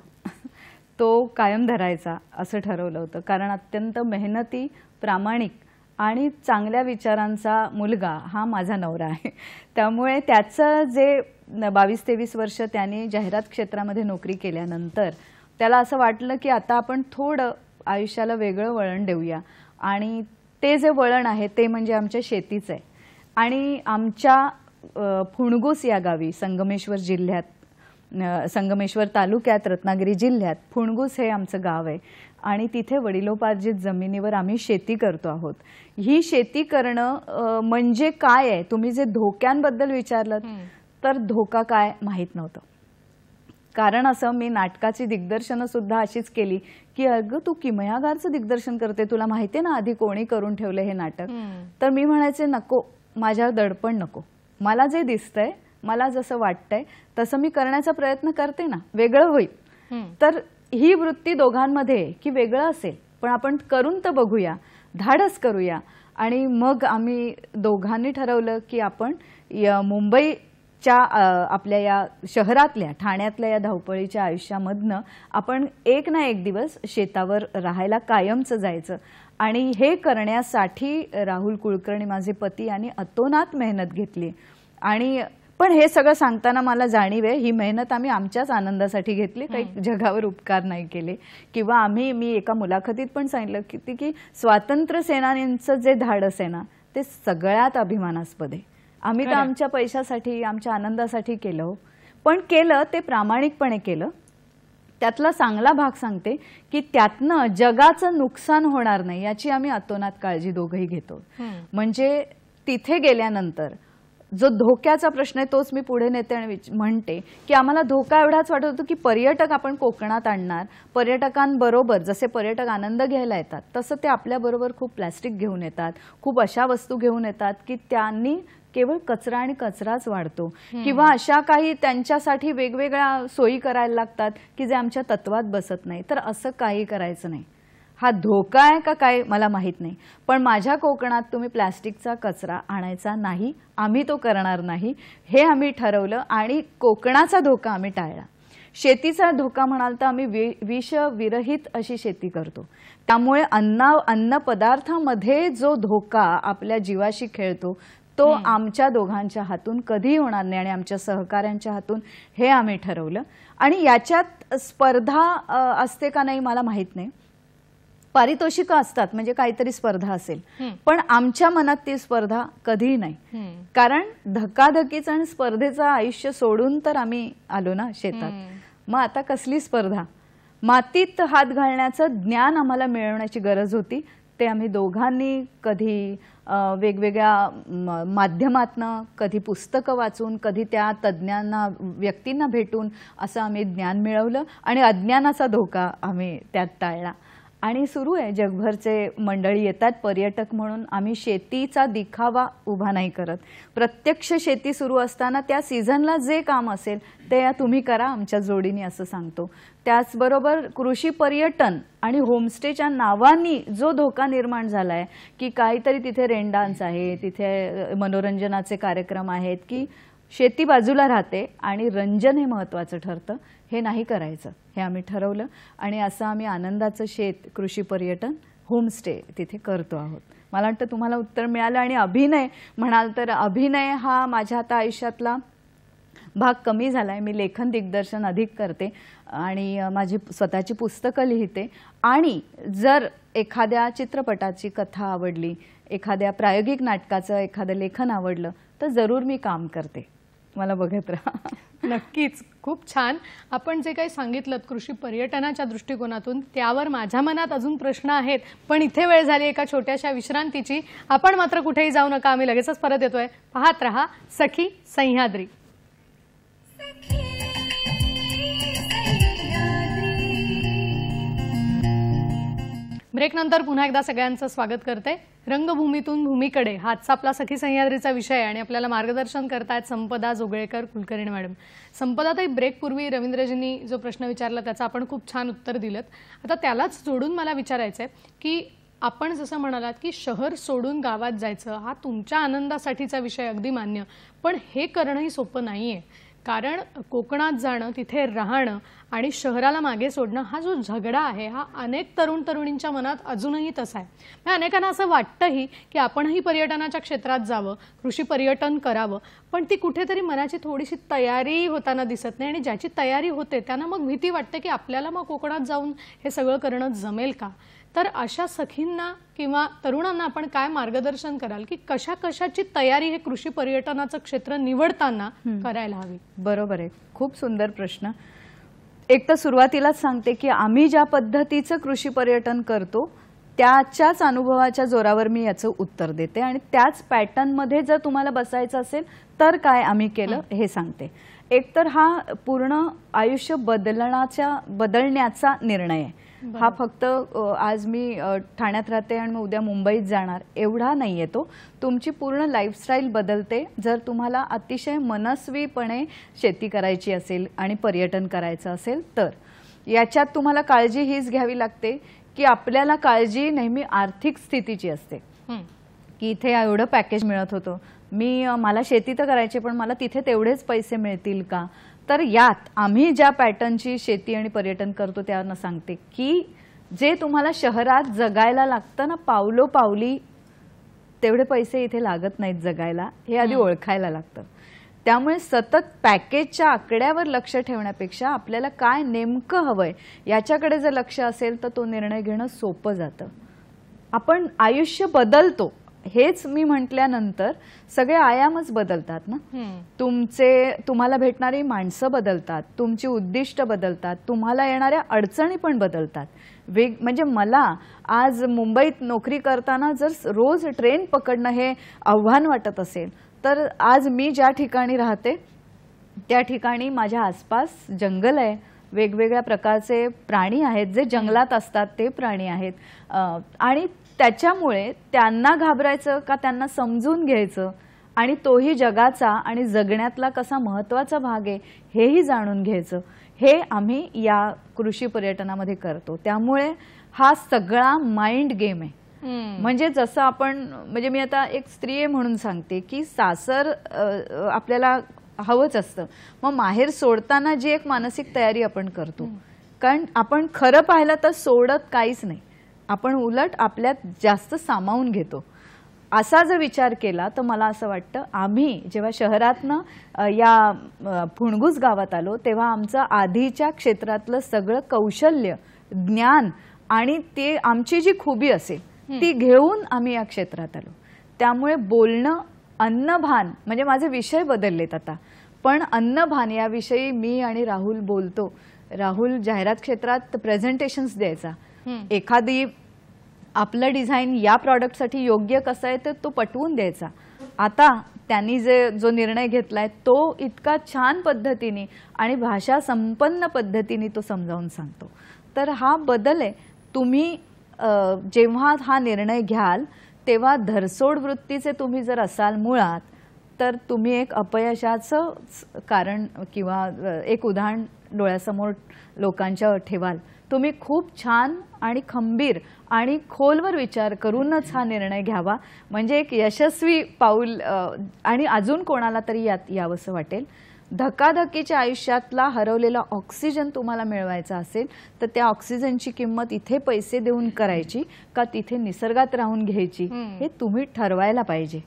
तो कायम धरायचा असं ठरवलं होतं. कारण अत्यंत मेहनती, प्रामाणिक आणि चांगल्या विचारांचा मुलगा हा माझा नवरा आहे. त्यामुळे त्याचं जे 22-23 वर्ष त्यांनी जाहिरात क्षेत्रामध्ये नोकरी केल्यानंतर त्याला असं वाटलं की आता आपण थोडं आयुष्याला वेगळं वळण देऊया आणि ते जे वळण आहे ते म्हणजे आमच्या शेतीचं आहे. आणि आमच्या फुणगुस या गावी संगमेश्वर तालुक्यात रत्नागिरी जिल्ह्यात फुणगुस हे आमचं गाव आहे आणि तिथे वडिलोपार्जित जमिनीवर आम्ही शेती करतो आहोत. ही शेती करणं म्हणजे काय आहे, तुम्ही जे धोक्यांबद्दल विचारलं तर धोका काय माहीत नव्हतं. कारण असं मी नाटकाची दिग्दर्शनं सुद्धा अशीच केली की अगं तू किमयागारचं दिग्दर्शन करते, तुला माहितीये ना आधी कोणी करून ठेवलं हे नाटक. तर मी म्हणायचे नको, माझ्यावर दडपण नको, मला जे दिसतंय, मला जसं वाटतंय तसं मी करण्याचा प्रयत्न करते ना, वेगळं होईल. तर ही वृत्ती दोघांमध्ये की वेगळं असेल पण आपण करून तर बघूया, धाडस करूया. आणि मग आम्ही दोघांनी ठरवलं की आपण मुंबईच्या आपल्या या शहरातल्या ठाण्यातल्या या धावपळीच्या आयुष्यामधनं आपण एक ना एक दिवस शेतावर राहायला कायमचं जायचं. आणि हे करण्यासाठी राहुल कुलकर्णी माझे पती यांनी अतोनात मेहनत घेतली. आणि पण हे सगळं सांगताना मला जाणीव आहे ही मेहनत आम्ही आमच्याच आनंदासाठी घेतली, काही जगावर उपकार नाही केले. किंवा मी एका मुलाखतीत पण सांगितलं की स्वातंत्र्य सेनानींचं जे धाडस आहे ना ते सगळ्यात अभिमानास्पद आहे. आम्ही तर आमच्या पैशासाठी, आमच्या आनंदासाठी केलं, पण केलं ते प्रामाणिकपणे केलं. त्यातला चांगला भाग सांगते की त्यातनं जगाचं नुकसान होणार नाही याची आम्ही अतोनात काळजी दोघंही घेतो. म्हणजे तिथे गेल्यानंतर जो धोक्याचा प्रश्न आहे तोच मी पुढे नेते आणि म्हणते की आम्हाला धोका एवढाच वाटत होतो की पर्यटक आपण कोकणात आणणार, पर्यटकांबरोबर जसे पर्यटक आनंद घ्यायला येतात तसं ते आपल्याबरोबर खूप प्लॅस्टिक घेऊन येतात, खूप अशा वस्तू घेऊन येतात की त्यांनी केवळ कचरा आणि कचराच वाढतो. किंवा अशा काही त्यांच्यासाठी वेगवेगळ्या सोयी करायला लागतात की जे आमच्या तत्वात बसत नाही. तर असं काही करायचं नाही. हा धोका आहे का काय मला माहीत नाही, पण माझ्या कोकणात तुम्ही प्लॅस्टिकचा कचरा आणायचा नाही, आम्ही तो करणार नाही हे आम्ही ठरवलं. आणि कोकणाचा धोका आम्ही टाळला. शेतीचा धोका म्हणाल तर आम्ही विषविरहित अशी शेती करतो. त्यामुळे अन्न पदार्थामध्ये जो धोका आपल्या जीवाशी खेळतो तो आमच्या दोघांच्या हातून कधीही होणार नाही आणि आमच्या सहकाऱ्यांच्या हातून हे आम्ही ठरवलं. आणि याच्यात स्पर्धा असते का नाही मला माहीत नाही, पारितोषिकं असतात म्हणजे काहीतरी स्पर्धा असेल, पण आमच्या मनात ती स्पर्धा कधीही नाही. कारण धकाधकीचं आणि स्पर्धेचं आयुष्य सोडून तर आम्ही आलो ना शेतात. मग आता कसली स्पर्धा? मातीत हात घालण्याचं ज्ञान आम्हाला मिळवण्याची गरज होती. ते आम्ही दोघांनी कधी वेगवेगळ्या माध्यमातनं, कधी पुस्तकं वाचून, कधी त्या तज्ज्ञांना व्यक्तींना भेटून असं आम्ही ज्ञान मिळवलं आणि अज्ञानाचा धोका आम्ही त्यात टाळला. आणि सुरू आहे, जगभरचे मंडळी येतात पर्यटक म्हणून. आम्ही शेतीचा दिखावा उभा नाही करत. प्रत्यक्ष शेती सुरू असताना त्या सीझनला जे काम असेल ते तुम्ही करा आमच्या जोडीने असं सांगतो. त्याचबरोबर कृषी पर्यटन आणि होमस्टेच्या नावानी जो धोका निर्माण झाला आहे की काहीतरी तिथे रेन डान्स आहे, तिथे मनोरंजनाचे कार्यक्रम आहेत, की शेती बाजूला राहते आणि रंजन हे महत्त्वाचं ठरतं, हे नाही करायचं हे आम्ही ठरवलं. आणि असं आम्ही आनंदाचं शेत कृषी पर्यटन होमस्टे तिथे करतो आहोत. मला वाटतं तुम्हाला उत्तर मिळालं. आणि अभिनय म्हणाल तर अभिनय हा माझ्या आता आयुष्यातला भाग कमी झाला आहे. मी लेखन दिग्दर्शन अधिक करते आणि माझी स्वतःची पुस्तकं लिहिते. आणि जर एखाद्या चित्रपटाची कथा आवडली, एखाद्या प्रायोगिक नाटकाचं एखादं लेखन आवडलं तर जरूर मी काम करते. मला बघत राहा.
नक्कीच, खूप छान. आपण जे काही सांगितलं कृषी पर्यटनाच्या दृष्टिकोनातून त्यावर माझ्या मनात अजून प्रश्न आहेत, पण इथे वेळ झाली एका छोट्याशा विश्रांतीची. आपण मात्र कुठेही जाऊ नका, आम्ही लगेचच परत येतोय. पाहत रहा सखी सह्याद्री. ब्रेक नंतर पुन्हा एकदा सगळ्यांचं स्वागत करते. रंगभूमीतून भूमीकडे हाच आपला सखी सह्याद्रीचा विषय आणि आपल्याला मार्गदर्शन करतायत संपदा जोगळेकर कुलकर्णी मॅडम. संपदाताई, ब्रेकपूर्वी रवींद्रजींनी जो प्रश्न विचारला त्याचं आपण खूप छान उत्तर दिलं. आता त्यालाच जोडून मला विचारायचं आहे की आपण जसं म्हणालात की शहर सोडून गावात जायचं हा तुमच्या आनंदासाठीचा विषय, अगदी मान्य, पण हे करणंही सोपं नाहीये. कारण कोकणात जाणं, तिथे राहणं आणि शहराला मागे सोडणं हा जो झगडा आहे हा अनेक तरुण तरुणींच्या मनात अजूनही तसा आहे. अनेकांना असं वाटतंही की आपणही पर्यटनाच्या क्षेत्रात जावं, कृषी पर्यटन करावं, पण ती कुठेतरी मनाची थोडीशी तयारी होताना दिसत नाही. आणि ज्याची तयारी होते त्यांना मग भीती वाटते की आपल्याला मग कोकणात जाऊन हे सगळं करणं जमेल का. तर अशा सखींना किंवा तरुणांना आपण काय मार्गदर्शन कराल की कशा कशाची तयारी हे कृषी पर्यटनाचं क्षेत्र निवडताना करायला हवी.
बरोबर आहे, खूप सुंदर प्रश्न. एक तर सुरुवातीलाच सांगते की आम्ही ज्या पद्धतीचं कृषी पर्यटन करतो त्याच्याच अनुभवाच्या जोरावर मी याचं उत्तर देते. आणि त्याच पॅटर्नमध्ये जर तुम्हाला बसायचं असेल तर काय आम्ही केलं हे सांगते. एक तर हा पूर्ण आयुष्य बदलण्याचा निर्णय आहे. हा फक्त आज मी ठाण्यात राहते आणि मग उद्या मुंबईत जाणार एवढा नाहीये तो. तुमची पूर्ण लाईफस्टाईल बदलते जर तुम्हाला अतिशय मनस्वीपणे शेती करायची असेल आणि पर्यटन करायचं असेल तर. याच्यात तुम्हाला काळजी हीच घ्यावी लागते की आपल्याला काळजी नेहमी आर्थिक स्थितीची असते की इथे एवढं पॅकेज मिळत होतं, मला शेती तर करायची पण मला तिथे तेवढेच पैसे मिळतील का. तर यात आम्ही ज्या पॅटर्नची शेती आणि पर्यटन करतो त्यावरनं सांगते की जे तुम्हाला शहरात जगायला लागतं ना, पावलोपावली तेवढे पैसे इथे लागत नाहीत जगायला, हे आधी ओळखायला लागतं. त्यामुळे सतत पॅकेजच्या आकड्यावर लक्ष ठेवण्यापेक्षा आपल्याला काय नेमकं हवंय याच्याकडे जर लक्ष असेल तर तो निर्णय घेणं सोपं जातं. आपण आयुष्य बदलतो हेच मी म्हटल्यानंतर सगळे आयामच बदलतात ना. तुम्हाला भेटणारी माणसं बदलतात, तुमची उद्दिष्ट बदलतात, तुम्हाला येणाऱ्या अडचणी पण बदलतात. म्हणजे मला आज मुंबईत नोकरी करताना जर रोज ट्रेन पकडणं हे आव्हान वाटत असेल तर आज मी ज्या ठिकाणी राहते त्या ठिकाणी माझ्या आसपास जंगल आहे, वेगवेगळ्या प्रकारचे प्राणी आहेत जे जंगलात असतात ते प्राणी आहेत. आणि त्याच्यामुळे त्यांना घाबरायचं का त्यांना समजून घ्यायचं आणि तोही जगाचा आणि जगण्यातला कसा महत्त्वाचा भाग आहे हेही जाणून घ्यायचं, हे आम्ही या कृषी पर्यटनामध्ये करतो. त्यामुळे हा सगळा माइंड गेम आहे. म्हणजे जसं आपण, म्हणजे मी आता एक स्त्री आहे म्हणून सांगते की सासर आपल्याला हवंच असतं, मग माहेर सोडताना जी एक मानसिक तयारी आपण करतो, कारण आपण खरं पाहिलं तर सोडत काहीच नाही, आपण उलट आपल्यात जास्त सामावून घेतो. असा जर विचार केला तर मला असं वाटतं आम्ही जेव्हा शहरातनं या फुणगुस गावात आलो तेव्हा आमचं आधीच्या क्षेत्रातलं सगळं कौशल्य, ज्ञान आणि ते आमची जी खूबी असेल ती घेऊन आम्ही या क्षेत्रात आलो. त्यामुळे बोलणं, अन्नभान, म्हणजे माझे विषय बदललेत आता, पण अन्नभान याविषयी मी आणि राहुल बोलतो. राहुल जाहिरात क्षेत्रात प्रेझेंटेशन्स द्यायचा, एखादी आपलं डिझाईन या प्रॉडक्टसाठी योग्य कसं आहे तर तो पटवून द्यायचा. आता त्यांनी जो निर्णय घेतलाय तो इतका छान पद्धतीने आणि भाषा संपन्न पद्धतीने तो समजावून सांगतो. तर हा बदल आहे. तुम्ही जेव्हा हा निर्णय घ्याल तेव्हा धरसोड वृत्तीचे तुम्ही जर असाल मुळात, तर तुम्ही एक अपयशाचं कारण किंवा एक उदाहरण डोळ्यासमोर लोकांच्या ठेवाल. तुम्ही खूप छान आणि खंबीर आणि खोलवर विचार करूनच हा निर्णय घ्यावा, म्हणजे एक यशस्वी पाऊल आणि अजून कोणाला तरी यात यावंसं वाटेल. धकाधकीच्या आयुष्यातला हरवलेला ऑक्सिजन तुम्हाला मिळवायचा असेल तर त्या ऑक्सिजनची किंमत इथे पैसे देऊन करायची का तिथे निसर्गात राहून घ्यायची हे तुम्ही ठरवायला पाहिजे.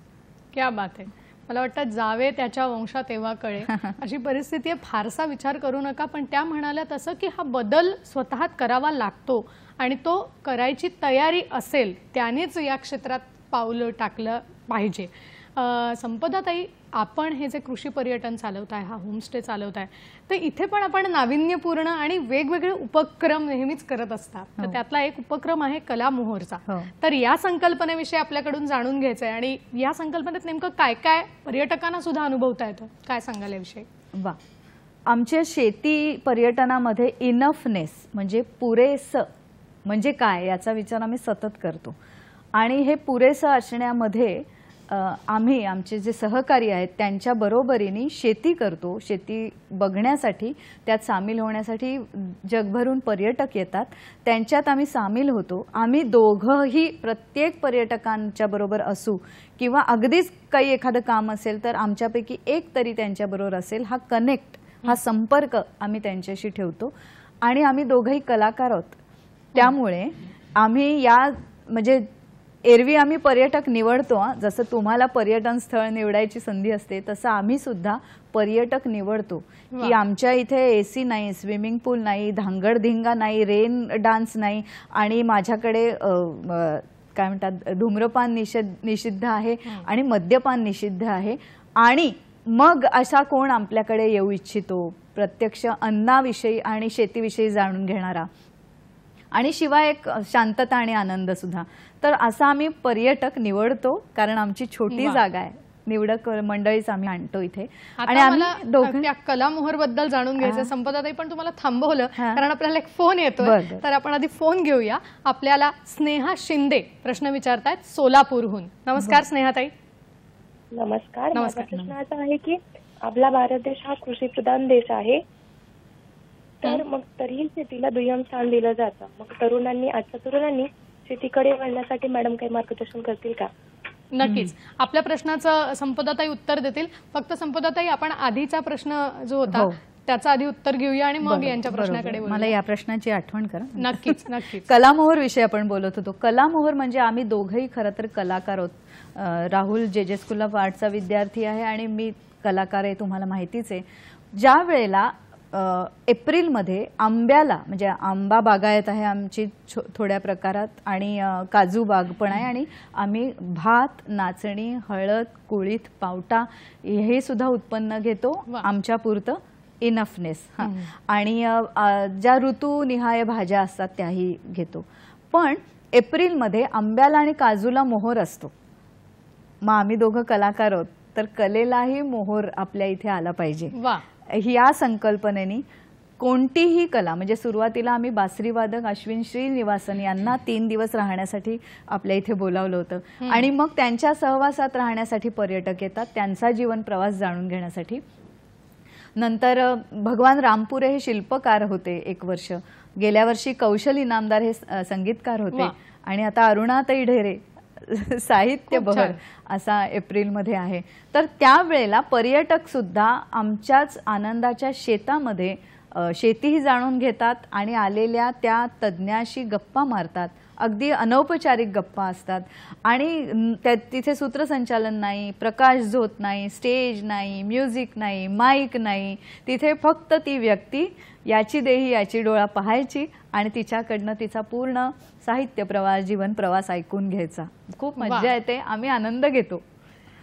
क्या बात आहे. मला वाटतं जावे त्याच्या वंशात तेव्हा कळे अशी परिस्थिती आहे. फारसा विचार करू नका. पण त्या म्हणाल्या तसं की हा बदल स्वतःत करावा लागतो आणि तो करायची तयारी असेल त्यानेच या क्षेत्रात पाऊल टाकलं पाहिजे. संपदाताई, आपण हे जे कृषी पर्यटन चालवताय, हा होमस्टे चालवताय, तर इथे पण आपण नाविन्यपूर्ण आणि वेगवेगळे उपक्रम नेहमीच करत असतात. तर त्यातला एक उपक्रम आहे कला मोहरचा. तर या संकल्पनेविषयी आपल्याकडून जाणून घ्यायचंय आणि या संकल्पनेत नेमकं काय काय पर्यटकांना सुद्धा अनुभवता येतं, काय सांगाल याविषयी?
वा, आमच्या शेती पर्यटनामध्ये इनफनेस म्हणजे पुरेसं म्हणजे काय याचा विचार आम्ही सतत करतो. आणि हे पुरेसं असण्यामध्ये आम्ही आमचे जे सहकारी आहेत त्यांच्या बरोबरीने शेती करतो. शेती बघण्यासाठी, त्यात सामील होण्यासाठी जगभरून पर्यटक येतात, त्यांच्यात आम्ही सामील होतो. आम्ही दोघंही प्रत्येक पर्यटकांच्या बरोबर असू किंवा अगदीच काही एखादं काम असेल तर आमच्यापैकी एक तरी त्यांच्याबरोबर असेल. हा कनेक्ट, हा संपर्क आम्ही त्यांच्याशी ठेवतो. आणि आम्ही दोघंही कलाकार आहोत, त्यामुळे आम्ही या म्हणजे एरवी आम्ही पर्यटक निवडतो. जसं तुम्हाला पर्यटन स्थळ निवडायची संधी असते तसं आम्ही सुद्धा पर्यटक निवडतो की आमच्या इथे एसी नाही, स्विमिंग पूल नाही, धांगडधिंगा नाही, रेन डान्स नाही आणि माझ्याकडे काय म्हणतात धूम्रपान निषिद्ध आहे आणि मद्यपान निषिद्ध आहे. आणि मग असा कोण आपल्याकडे येऊ इच्छितो प्रत्यक्ष अन्नाविषयी आणि शेतीविषयी जाणून घेणारा आणि शिवाय एक शांतता आणि आनंद सुद्धा. तर असा आम्ही पर्यटक निवडतो कारण आमची छोटी जागा आहे. निवडक मंडळीच आम्ही आणतो इथे. आणि आम्ही दोघं
त्या कला मोहर बद्दल जाणून घ्यायचं. संपदाताई, पण तुम्हाला थांबवलं कारण आपल्याला एक फोन येतोय, तर आपण आधी फोन घेऊया. आपल्याला स्नेहा शिंदे प्रश्न विचारतायत सोलापूरहून. नमस्कार स्नेहाताई.
नमस्कार. माझा प्रश्न असा आहे की आपला भारत देश हा कृषीप्रधान देश आहे, तर मग तरीही शेतीला दुय्यम स्थान दिलं जातं. मग आजच्या तरुणांनी शेतीकडे वळण्यासाठी मॅडम काही मार्गदर्शन करतील का?
नक्कीच आपल्या प्रश्नाचं संपदाताई उत्तर देतील. फक्त संपदाताई, आपण आधीचा प्रश्न जो होता त्याचं आधी उत्तर घेऊया आणि मग यांच्या प्रश्नाकडे वळूया.
मला या प्रश्नाची आठवण करा.
नक्कीच नक्कीच.
कलामोहर विषयी आपण बोलत होतो. कलामोहर म्हणजे आम्ही दोघंही खरं तर कलाकार आहोत. राहुल जे स्कूल ऑफ आर्टचा विद्यार्थी आहे आणि मी कलाकार आहे, तुम्हाला माहितीच आहे. ज्या वेळेला एप्रिलमध्ये आंब्याला म्हणजे आंबा बागायत आहे आमची थोड्या प्रकारात आणि काजू बाग पण आहे आणि आम्ही भात, नाचणी, हळद, कुळीथ, पावटा हे सुद्धा उत्पन्न घेतो आमच्या पुरतं इनफनेस. आणि ज्या ऋतूनिहाय भाज्या असतात त्याही घेतो. पण एप्रिलमध्ये आंब्याला आणि काजूला मोहर असतो. मग आम्ही दोघं कलाकार आहोत तर कलेलाही मोहर आपल्या इथे आला पाहिजे. या संकल्पनेने कोणतीही कला म्हणजे सुरुवातीला आम्ही बासरीवादक अश्विन श्रीनिवासन यांना 3 दिवस राहण्यासाठी आपल्या इथे बोलावलं होतं आणि मग त्यांच्या सहवासात राहण्यासाठी पर्यटक येतात, त्यांचा जीवन प्रवास जाणून घेण्यासाठी. नंतर भगवान रामपुरे हे शिल्पकार होते 1 वर्ष. गेल्या वर्षी कौशल इनामदार हे संगीतकार होते आणि आता अरुणाताई ढेरे साहित्य बहर असा एप्रिलमध्ये आहे. तर त्यावेळेला पर्यटक सुद्धा आमच्याच आनंदाच्या शेतामध्ये शेतीही जाणून घेतात आणि आलेल्या त्या तज्ज्ञाशी गप्पा मारतात. अगदी अनौपचारिक गप्पा असतात आणि तिथे सूत्रसंचालन नाही, प्रकाश झोत नाही, स्टेज नाही, म्युझिक नाही, माईक नाही. तिथे फक्त ती व्यक्ती याची देही याची डोळा पाहायची आणि तिच्याकडनं तिचा पूर्ण साहित्य प्रवास, जीवन प्रवास ऐकून घ्यायचा. खूप मजा येते, आम्ही आनंद घेतो.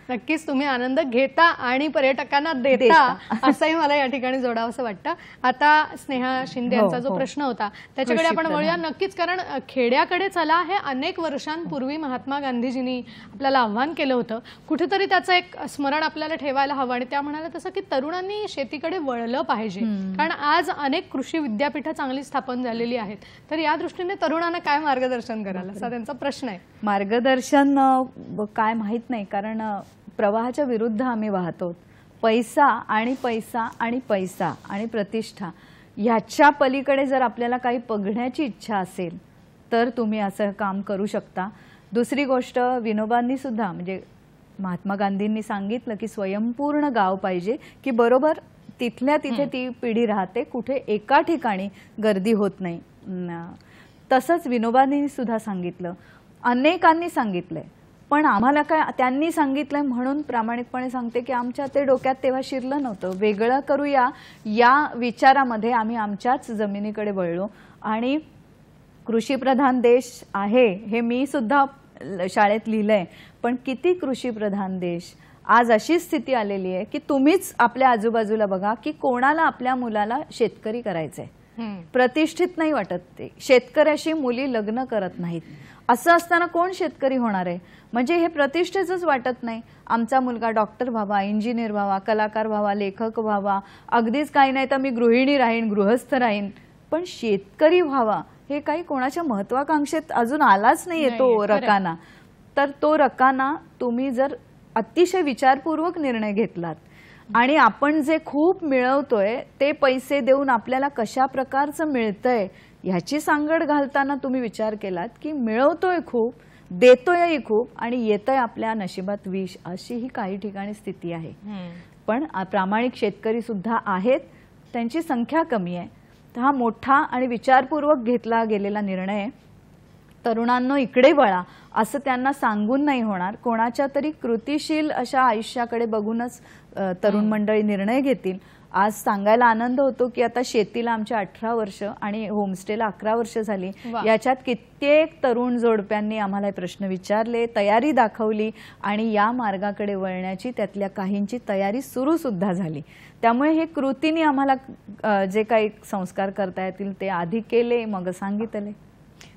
नक्कीच तुम्ही आनंद घेता आणि पर्यटकांना देता असंही मला या ठिकाणी जोडावंसं वाटतं. आता स्नेहा शिंदे यांचा जो प्रश्न होता त्याच्याकडे आपण वळूया नक्कीच, कारण खेड्याकडे चला हे अनेक वर्षांपूर्वी महात्मा गांधीजींनी आपल्याला आव्हान केलं होतं. कुठेतरी त्याचं एक स्मरण आपल्याला ठेवायला हवं आणि त्या म्हणाल्या तसं की तरुणांनी शेतीकडे वळलं पाहिजे, कारण आज अनेक कृषी विद्यापीठं चांगली स्थापन झालेली आहेत. तर या दृष्टीने तरुणांना काय मार्गदर्शन कराल असा त्यांचा प्रश्न आहे.
मार्गदर्शन काय माहित नाही, कारण प्रवाहाच्या विरुद्ध आम्ही वाहतो. पैसा आणि पैसा आणि पैसा आणि प्रतिष्ठा ह्याच्या पलीकडे जर आपल्याला काही बघण्याची इच्छा असेल तर तुम्ही असं काम करू शकता. दुसरी गोष्ट, विनोबांनी सुद्धा म्हणजे महात्मा गांधींनी सांगितलं की स्वयंपूर्ण गाव पाहिजे, की बरोबर तिथल्या तिथे ती पिढी राहते, कुठे एका ठिकाणी गर्दी होत नाही. तसंच विनोबांनी सुद्धा सांगितलं, अनेकांनी सांगितलंय, पण आम्हाला काय त्यांनी सांगितलंय म्हणून प्रामाणिकपणे सांगते की आमच्या ते डोक्यात तेव्हा शिरलं नव्हतं. वेगळं करूया या विचारामध्ये आम्ही आमच्याच जमिनीकडे वळलो आणि कृषीप्रधान देश आहे हे मी सुद्धा शाळेत लिहिलंय. पण किती कृषीप्रधान देश, आज अशी स्थिती आलेली आहे की तुम्हीच आपल्या आजूबाजूला बघा की कोणाला आपल्या मुलाला शेतकरी करायचंय, प्रतिष्ठित नाही वाटत. ते शेतकऱ्याशी मुली लग्न करत नाहीत. असं असताना कोण शेतकरी होणार आहे? म्हणजे हे प्रतिष्ठेचंच वाटत नाही. आमचा मुलगा डॉक्टर व्हावा, इंजिनियर व्हावा, कलाकार व्हावा, लेखक व्हावा, अगदीच काही नाही तर मी गृहिणी राहीन, गृहस्थ राहीन, पण शेतकरी व्हावा हे काही कोणाच्या महत्वाकांक्षेत अजून आलाच नाहीये तो रकाना. तर तो रकाना तुम्ही जर अतिशय विचारपूर्वक निर्णय घेतलात आणि आपण जे खूप मिळवतोय ते पैसे देऊन आपल्याला कशा प्रकारचं मिळतंय ह्याची सांगड घालताना तुम्ही विचार केलात की मिळवतोय खूप, देतोयही खूप आणि येतंय आपल्या नशिबात विष, अशी ही काही ठिकाणी स्थिती आहे. पण प्रामाणिक शेतकरी सुद्धा आहेत, त्यांची संख्या कमी आहे. तर हा मोठा आणि विचारपूर्वक घेतला गेलेला निर्णय. तरुणांनो इकडे वळा असं त्यांना सांगून नाही होणार. कोणाच्या तरी कृतिशील अशा आयुष्याकडे बघूनच तरुण मंडळी निर्णय घेतील. आज सांगायला आनंद होतो की आता शेतीला आमच्या 18 वर्ष आणि होमस्टेला 11 वर्ष झाली. याच्यात कित्येक तरुण जोडप्यांनी आम्हाला प्रश्न विचारले, तयारी दाखवली आणि या मार्गाकडे वळण्याची त्यातल्या काहींची तयारी सुरू सुद्धा झाली. त्यामुळे हे कृतीने आम्हाला जे काही संस्कार करता येतील ते आधी केले, मग सांगितले.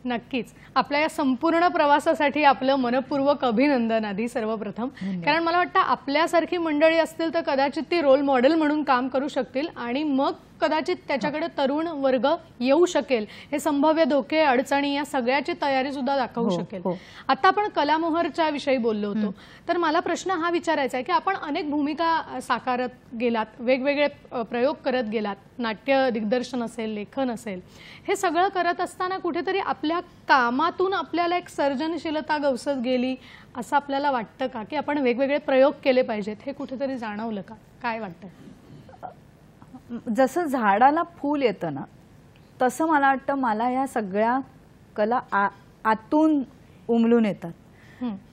नक्कीच आपल्या या संपूर्ण प्रवासासाठी आपलं मनपूर्वक अभिनंदन आधी सर्वप्रथम. कारण मला वाटतं आपल्यासारखी मंडळी असतील तर कदाचित ती रोल मॉडेल म्हणून काम करू शकतील आणि मग कदाचित त्याच्याकडे तरुण वर्ग येऊ शकेल. हे संभाव्य धोके, अडचणी या सगळ्याची तयारी सुद्धा दाखवू शकेल. आता आपण कलामोहरच्या विषयी बोललो होतो, तर मला प्रश्न हा विचारायचा आहे की आपण अनेक भूमिका साकारत गेलात, वेगवेगळे प्रयोग करत गेलात, नाट्य दिग्दर्शन असेल, लेखन असेल, हे सगळं करत असताना कुठेतरी आपल्या कामातून आपल्याला एक सर्जनशीलता गवसत गेली असं आपल्याला वाटतं का, की आपण वेगवेगळे प्रयोग केले पाहिजेत, हे कुठेतरी जाणवलं का? काय वाटतं?
जसं झाडाला फूल येतं ना तसं मला वाटतं मला या सगळ्या कला आतून उमलून येतात.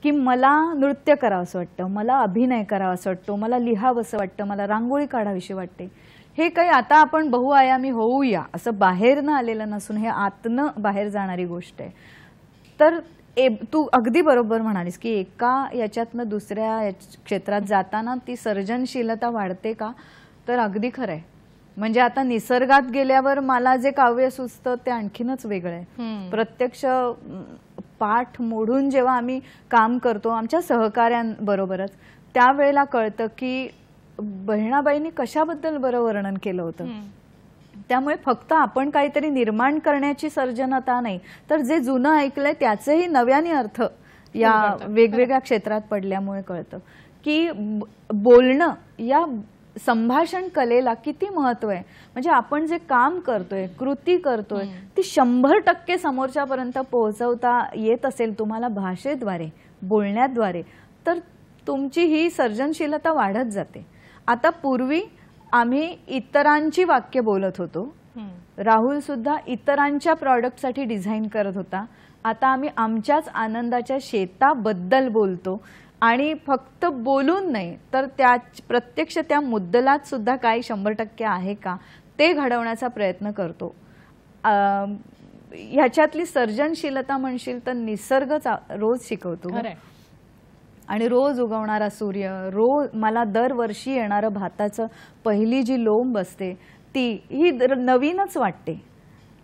की मला नृत्य करावंसं वाटतं, मला अभिनय करावासा वाटतो, मला लिहावंसं वाटतं, मला रांगोळी काढावीशी वाटते. हे काही आता आपण बहुआयामी होऊया असं बाहेरनं आलेलं नसून हे आतनं बाहेर जाणारी गोष्ट आहे. तर तू अगदी बरोबर म्हणालीस की एका याच्यातनं दुसऱ्या क्षेत्रात जाताना ती सर्जनशीलता वाढते का, तर अगदी खरं आहे. म्हणजे आता निसर्गात गेल्यावर मला जे काव्य सुचतं ते आणखीनच वेगळं आहे. प्रत्यक्ष पाठ मोडून जेव्हा आम्ही काम करतो आमच्या सहकाऱ्यांबरोबरच, त्यावेळेला कळतं की बहिणाबाईंनी कशाबद्दल बरं वर्णन केलं होतं. त्यामुळे फक्त आपण काहीतरी निर्माण करण्याची सर्जनता नाही, तर जे जुनं ऐकलंय त्याचेही नव्याने अर्थ या वेगवेगळ्या क्षेत्रात पडल्यामुळे कळतं की बोलणं या संभाषण कलेला किती महत्व आहे. म्हणजे आपण जे काम करतोय, कृती करतोय, ती 100% समोरच्यापर्यंत पोहोचवता येत असेल तुम्हाला भाषेद्वारे, बोलण्याद्वारे, तर तुमची ही सर्जनशीलता वाढत जाते. आता पूर्वी आम्ही इतरांची वाक्य बोलत होतो, राहुल सुद्धा इतरांच्या प्रॉडक्टसाठी डिझाईन करत होता. आता आम्ही आमच्याच आनंदाच्या शेताबद्दल बोलतो आणि फक्त बोलून नाही तर त्या प्रत्यक्ष त्या मुद्दलात सुद्धा काही 100% आहे का ते घडवण्याचा प्रयत्न करतो. ह्याच्यातली सर्जनशीलता म्हणशील तर निसर्गच रोज शिकवतो. आणि रोज उगवणारा सूर्य, रोज मला दरवर्षी येणारं भाताचं पहिली जी लोंब असते ही नवीनच वाटते.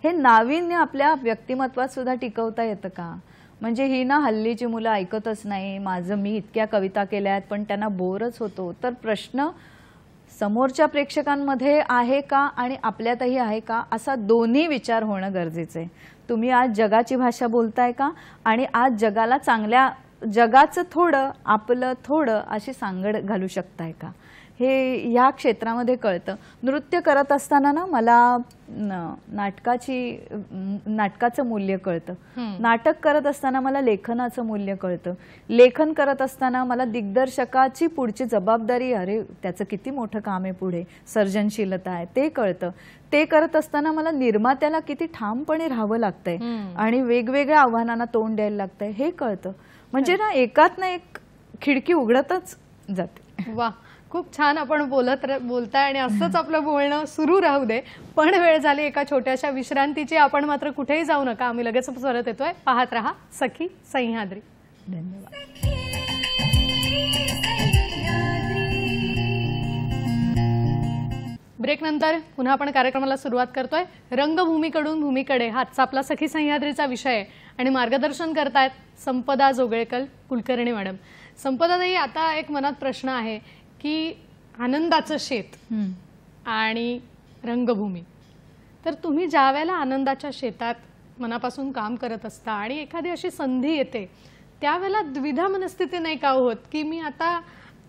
हे नाविन्य आपल्या व्यक्तिमत्वात सुद्धा टिकवता येतं का? म्हणजे ही ना हल्लीची मुलं ऐकतच नाही, मी इतक्या कविता केल्या आहेत पण त्यांना बोरच होतो. तर प्रश्न समोरच्या प्रेक्षकांमध्ये आहे का आणि आपल्यातही आहे का, असा दोन्ही विचार होणं गरजेचं आहे. तुम्ही आज जगाची भाषा बोलताय का आणि आज जगाचं थोडं आपलं थोडं अशी सांगड घालू शकताय का, हे ह्या क्षेत्रामध्ये कळतं. नृत्य करत असताना ना मला नाटकाचं मूल्य कळतं. नाटक करत असताना मला लेखनाचं मूल्य कळतं. लेखन करत असताना मला दिग्दर्शकाची पुढची जबाबदारी, अरे त्याचं किती मोठं काम आहे पुढे, सर्जनशीलता आहे ते कळतं. ते करत असताना मला निर्मात्याला किती ठामपणे राहावं लागतंय आणि वेगवेगळ्या आव्हानांना तोंड द्यायला लागतंय हे कळतं. म्हणजे ना एकात ना एक खिडकी उघडतच जाते.
वा, खूप छान आपण बोलताय आणि असंच आपलं बोलणं सुरू राहू दे. पण वेळ झाली एका छोट्याशा विश्रांतीची. आपण मात्र कुठेही जाऊ नका, आम्ही लगेच परत येतोय. पाहत रहा सखी सह्याद्री.
धन्यवाद.
ब्रेक नंतर पुन्हा आपण कार्यक्रमाला सुरुवात करतोय. रंगभूमीकडून भूमीकडे हा आजचा आपला सखी सह्याद्रीचा विषय आहे आणि मार्गदर्शन करतायत संपदा जोगळेकर कुलकर्णी मॅडम. संपदाताई, आता एक मनात प्रश्न आहे की आनंदाचं शेत आणि रंगभूमी, तर तुम्ही ज्या वेळेला आनंदाच्या शेतात मनापासून काम करत असता आणि एखादी अशी संधी येते, त्यावेळेला द्विधा मनस्थिती नाही का होत की मी आता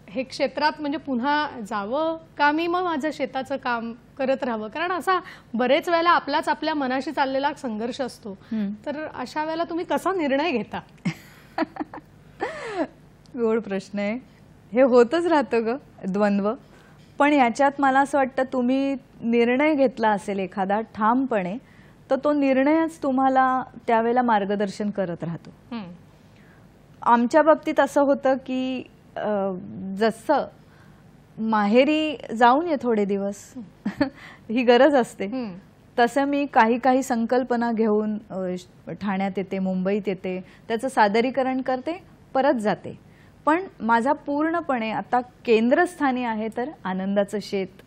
हे क्षेत्रात म्हणजे पुन्हा जावं का मी मग माझं शेताचं काम करत राहावं? कारण असा बरेच वेळेला आपल्या मनाशी चाललेला संघर्ष असतो. तर अशा वेळेला तुम्ही कसा निर्णय घेता?
गोड प्रश्न आहे. हे होतच राहतं ग द्वंद्व. पण याच्यात मला असं वाटतं तुम्ही निर्णय घेतला असेल एखादा ठामपणे, तर तो निर्णयच तुम्हाला त्यावेळेला मार्गदर्शन करत राहतो. आमच्या बाबतीत असं होतं की जसं माहेरी जाऊन ये थोडे दिवस ही गरज असते, तसं मी काही संकल्पना घेऊन ठाण्यात येते, मुंबईत येते, त्याचं सादरीकरण करते, परत जाते. पण माझा पूर्णपणे आता केंद्रस्थानी आहे तर आनंदाचं शेत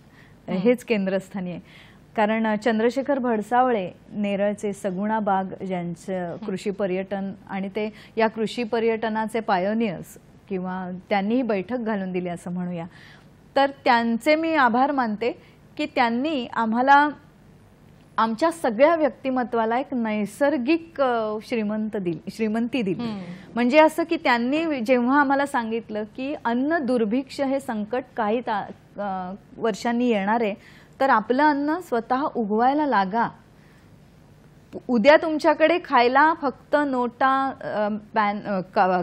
हेच केंद्रस्थानी आहे. कारण चंद्रशेखर भडसावळे नेरळचे सगुणा बाग ज्यांचं कृषी पर्यटन आणि ते या कृषी पर्यटनाचे पायोनियर्स किंवा त्यांनीही बैठक घालून दिली असं म्हणूया, तर त्यांचे मी आभार मानते की त्यांनी आम्हाला आमच्या सगळ्या व्यक्तिमत्वाला एक नैसर्गिक श्रीमंती दिली. म्हणजे असं की त्यांनी जेव्हा आम्हाला सांगितलं की अन्न दुर्भिक्ष हे संकट काही वर्षांनी येणार आहे, तर आपलं अन्न स्वतः उगवायला लागा. उद्या तुमच्याकडे खायला फक्त नोटा,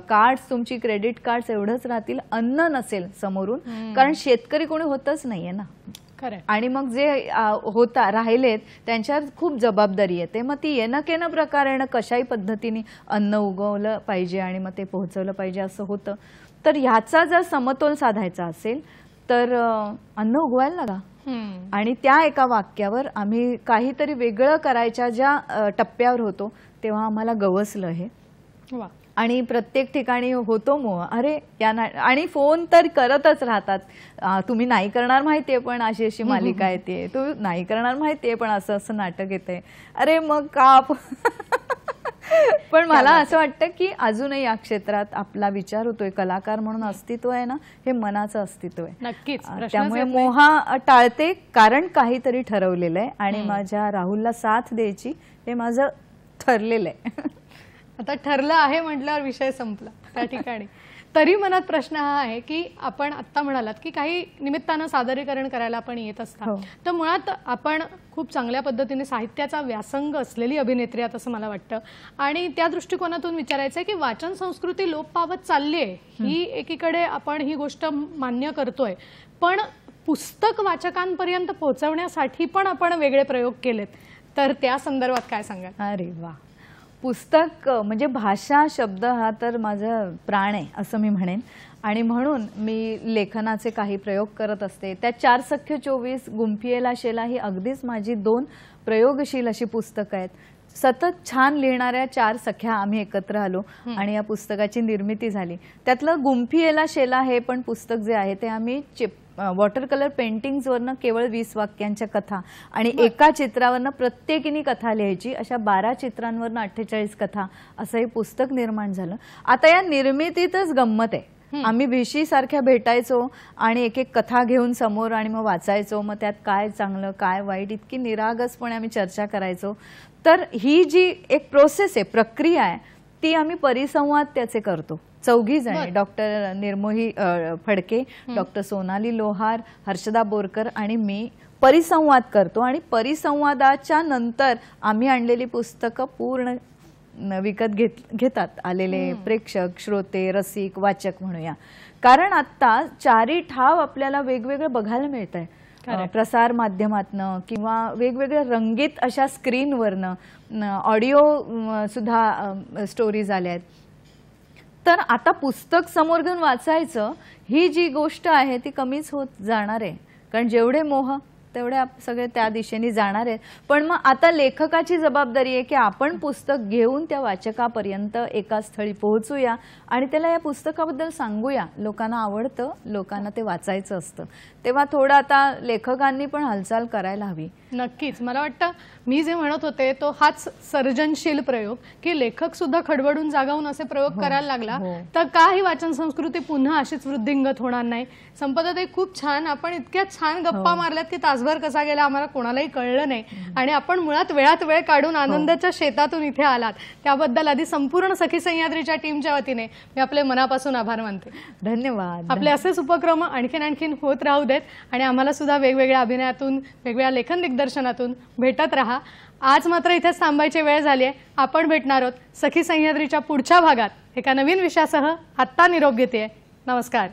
कार्ड्स, तुमची क्रेडिट कार्ड्स एवढंच राहतील, अन्न नसेल समोरून, कारण शेतकरी कोणी होतच नाहीये ना. आणि मग जे राहिलेत त्यांच्यावर खूप जबाबदारी येते. मग ती येणं प्रकारेनं कशाही पद्धतीने अन्न उगवलं पाहिजे आणि मग ते पोहोचवलं पाहिजे असं होतं. तर ह्याचा जर समतोल साधायचा असेल तर अन्न उगवायला लागा. आणि त्या एका वाक्यावर आम्ही काहीतरी वेगळं करायच्या ज्या टप्प्यावर होतो तेव्हा आम्हाला गवसलं हे. आणि प्रत्येक ठिकाणी होतो मोह, अरे आणि फोन तर करतच राहतात, तुम्ही नाही करणार माहितीये पण अशी मालिका येते, तू नाही करणार माहितीये पण असं नाटक येते, अरे मग का. पण मला असं वाटतं की अजूनही या क्षेत्रात आपला विचार होतोय, कलाकार म्हणून अस्तित्व आहे ना, हे मनाचं अस्तित्व आहे.
नक्कीच.
त्यामुळे मोहा टाळते, कारण काहीतरी ठरवलेलं आहे आणि माझ्या राहुलला साथ द्यायची हे माझं ठरलेलं आहे.
आता ठरलं आहे म्हटल्यावर विषय संपला त्या ठिकाणी. तरी मनात प्रश्न हा आहे की आपण आत्ता म्हणालात की काही निमित्तानं सादरीकरण करायला आपण येत असतात, तर मुळात आपण खूप चांगल्या पद्धतीने साहित्याचा व्यासंग असलेली अभिनेत्री आहात असं मला वाटतं. आणि त्या दृष्टिकोनातून विचारायचं आहे की वाचन संस्कृती लोप पावत चालली आहे, ही एकीकडे आपण ही गोष्ट मान्य करतोय, पण पुस्तक वाचकांपर्यंत पोहोचवण्यासाठी पण आपण वेगळे प्रयोग केलेत, तर त्या संदर्भात काय सांगाल?
अरे वा, पुस्तक म्हणजे भाषा शब्द हा तर माझा प्राण आहे असं मी म्हणेन. आणि म्हणून मी लेखनाचे काही प्रयोग करत असते. त्या 4 सख्य 24, गुंफियेला शेला ही अगदीच माझी 2 प्रयोगशील अशी पुस्तकं आहेत. सतत छान लिहिणाऱ्या 4 सख्या आम्ही एकत्र आलो आणि या पुस्तकाची निर्मिती झाली. त्यातलं गुंफी येला शेला हे पण पुस्तक जे आहे ते आम्ही वॉटर कलर पेंटिंग्सवरनं केवळ 20 वाक्यांच्या कथा आणि एका चित्रावरनं प्रत्येकीने कथा लिहायची, अशा 12 चित्रांवरनं 48 कथा असं हे पुस्तक निर्माण झालं. आता या निर्मितीतच गंमत आहे. आम्ही VC सारख्या भेटायचो आणि एक एक कथा घेऊन समोर आणि मग वाचायचो. मग त्यात काय चांगलं काय वाईट इतकी निरागसपणे आम्ही चर्चा करायचो. तर ही जी एक प्रोसेस आहे, प्रक्रिया आहे, ती आम्ही परिसंवाद त्याचे करतो. 4 जण, डॉक्टर निर्मोही फडके, डॉक्टर सोनाली लोहार, हर्षदा बोरकर आणि मी परिसंवाद करतो. आणि परिसंवादाच्या नंतर आम्ही आणलेली पुस्तकं पूर्ण विकत घेतात आलेले प्रेक्षक, श्रोते, रसिक, वाचक म्हणूया. कारण आता 4ही ठाव आपल्याला वेगवेगळं बघायला मिळतंय प्रसार माध्यमातनं किंवा वेगवेगळ्या रंगीत अशा स्क्रीनवरनं, ऑडिओ सुद्धा स्टोरीज आल्या आहेत. तर आता पुस्तक समोर घेऊन वाचायचं ही जी गोष्ट आहे ती कमीच होत जाणार आहे. कारण जेवढे मोह तेवढे सगळे त्या दिशेने जाणार आहेत. पण मग आता लेखकाची जबाबदारी आहे की आपण पुस्तक घेऊन त्या वाचकापर्यंत एका स्थळी पोहोचूया आणि त्याला या पुस्तकाबद्दल सांगूया. लोकांना आवडतं, लोकांना ते वाचायचं असतं. तेव्हा थोडं आता लेखकांनी पण हालचाल करायला हवी.
नक्कीच. मला वाटतं मी जे म्हणत होते तो हाच सर्जनशील प्रयोग की लेखक सुद्धा खडबडून जागावून असे प्रयोग करायला लागला तर का ही वाचन संस्कृती पुन्हा अशीच वृद्धिंगत होणार नाही. संपदाताई, खूप छान. आपण इतक्या छान गप्पा मारल्यात की तासभर कसा गेला आम्हाला कोणालाही कळलं नाही. आणि आपण मुळात वेळात वेळ काढून आनंदाच्या शेतातून इथे आलात त्याबद्दल आधी संपूर्ण सखी सह्याद्रीच्या टीमच्या वतीने मी आपले मनापासून आभार मानते.
धन्यवाद.
आपले असेच उपक्रम आणखीन होत राहू देत आणि आम्हाला सुद्धा वेगवेगळ्या अभिनयातून, वेगवेगळ्या लेखन दिग्दर्शनातून भेटत राहा. आज मात्र इथेच थांबायची वेळ झाली आहे. आपण भेटणार आहोत सखी सह्याद्रीच्या पुढच्या भागात एका नवीन विषयासह. आत्ता निरोप घेते. नमस्कार.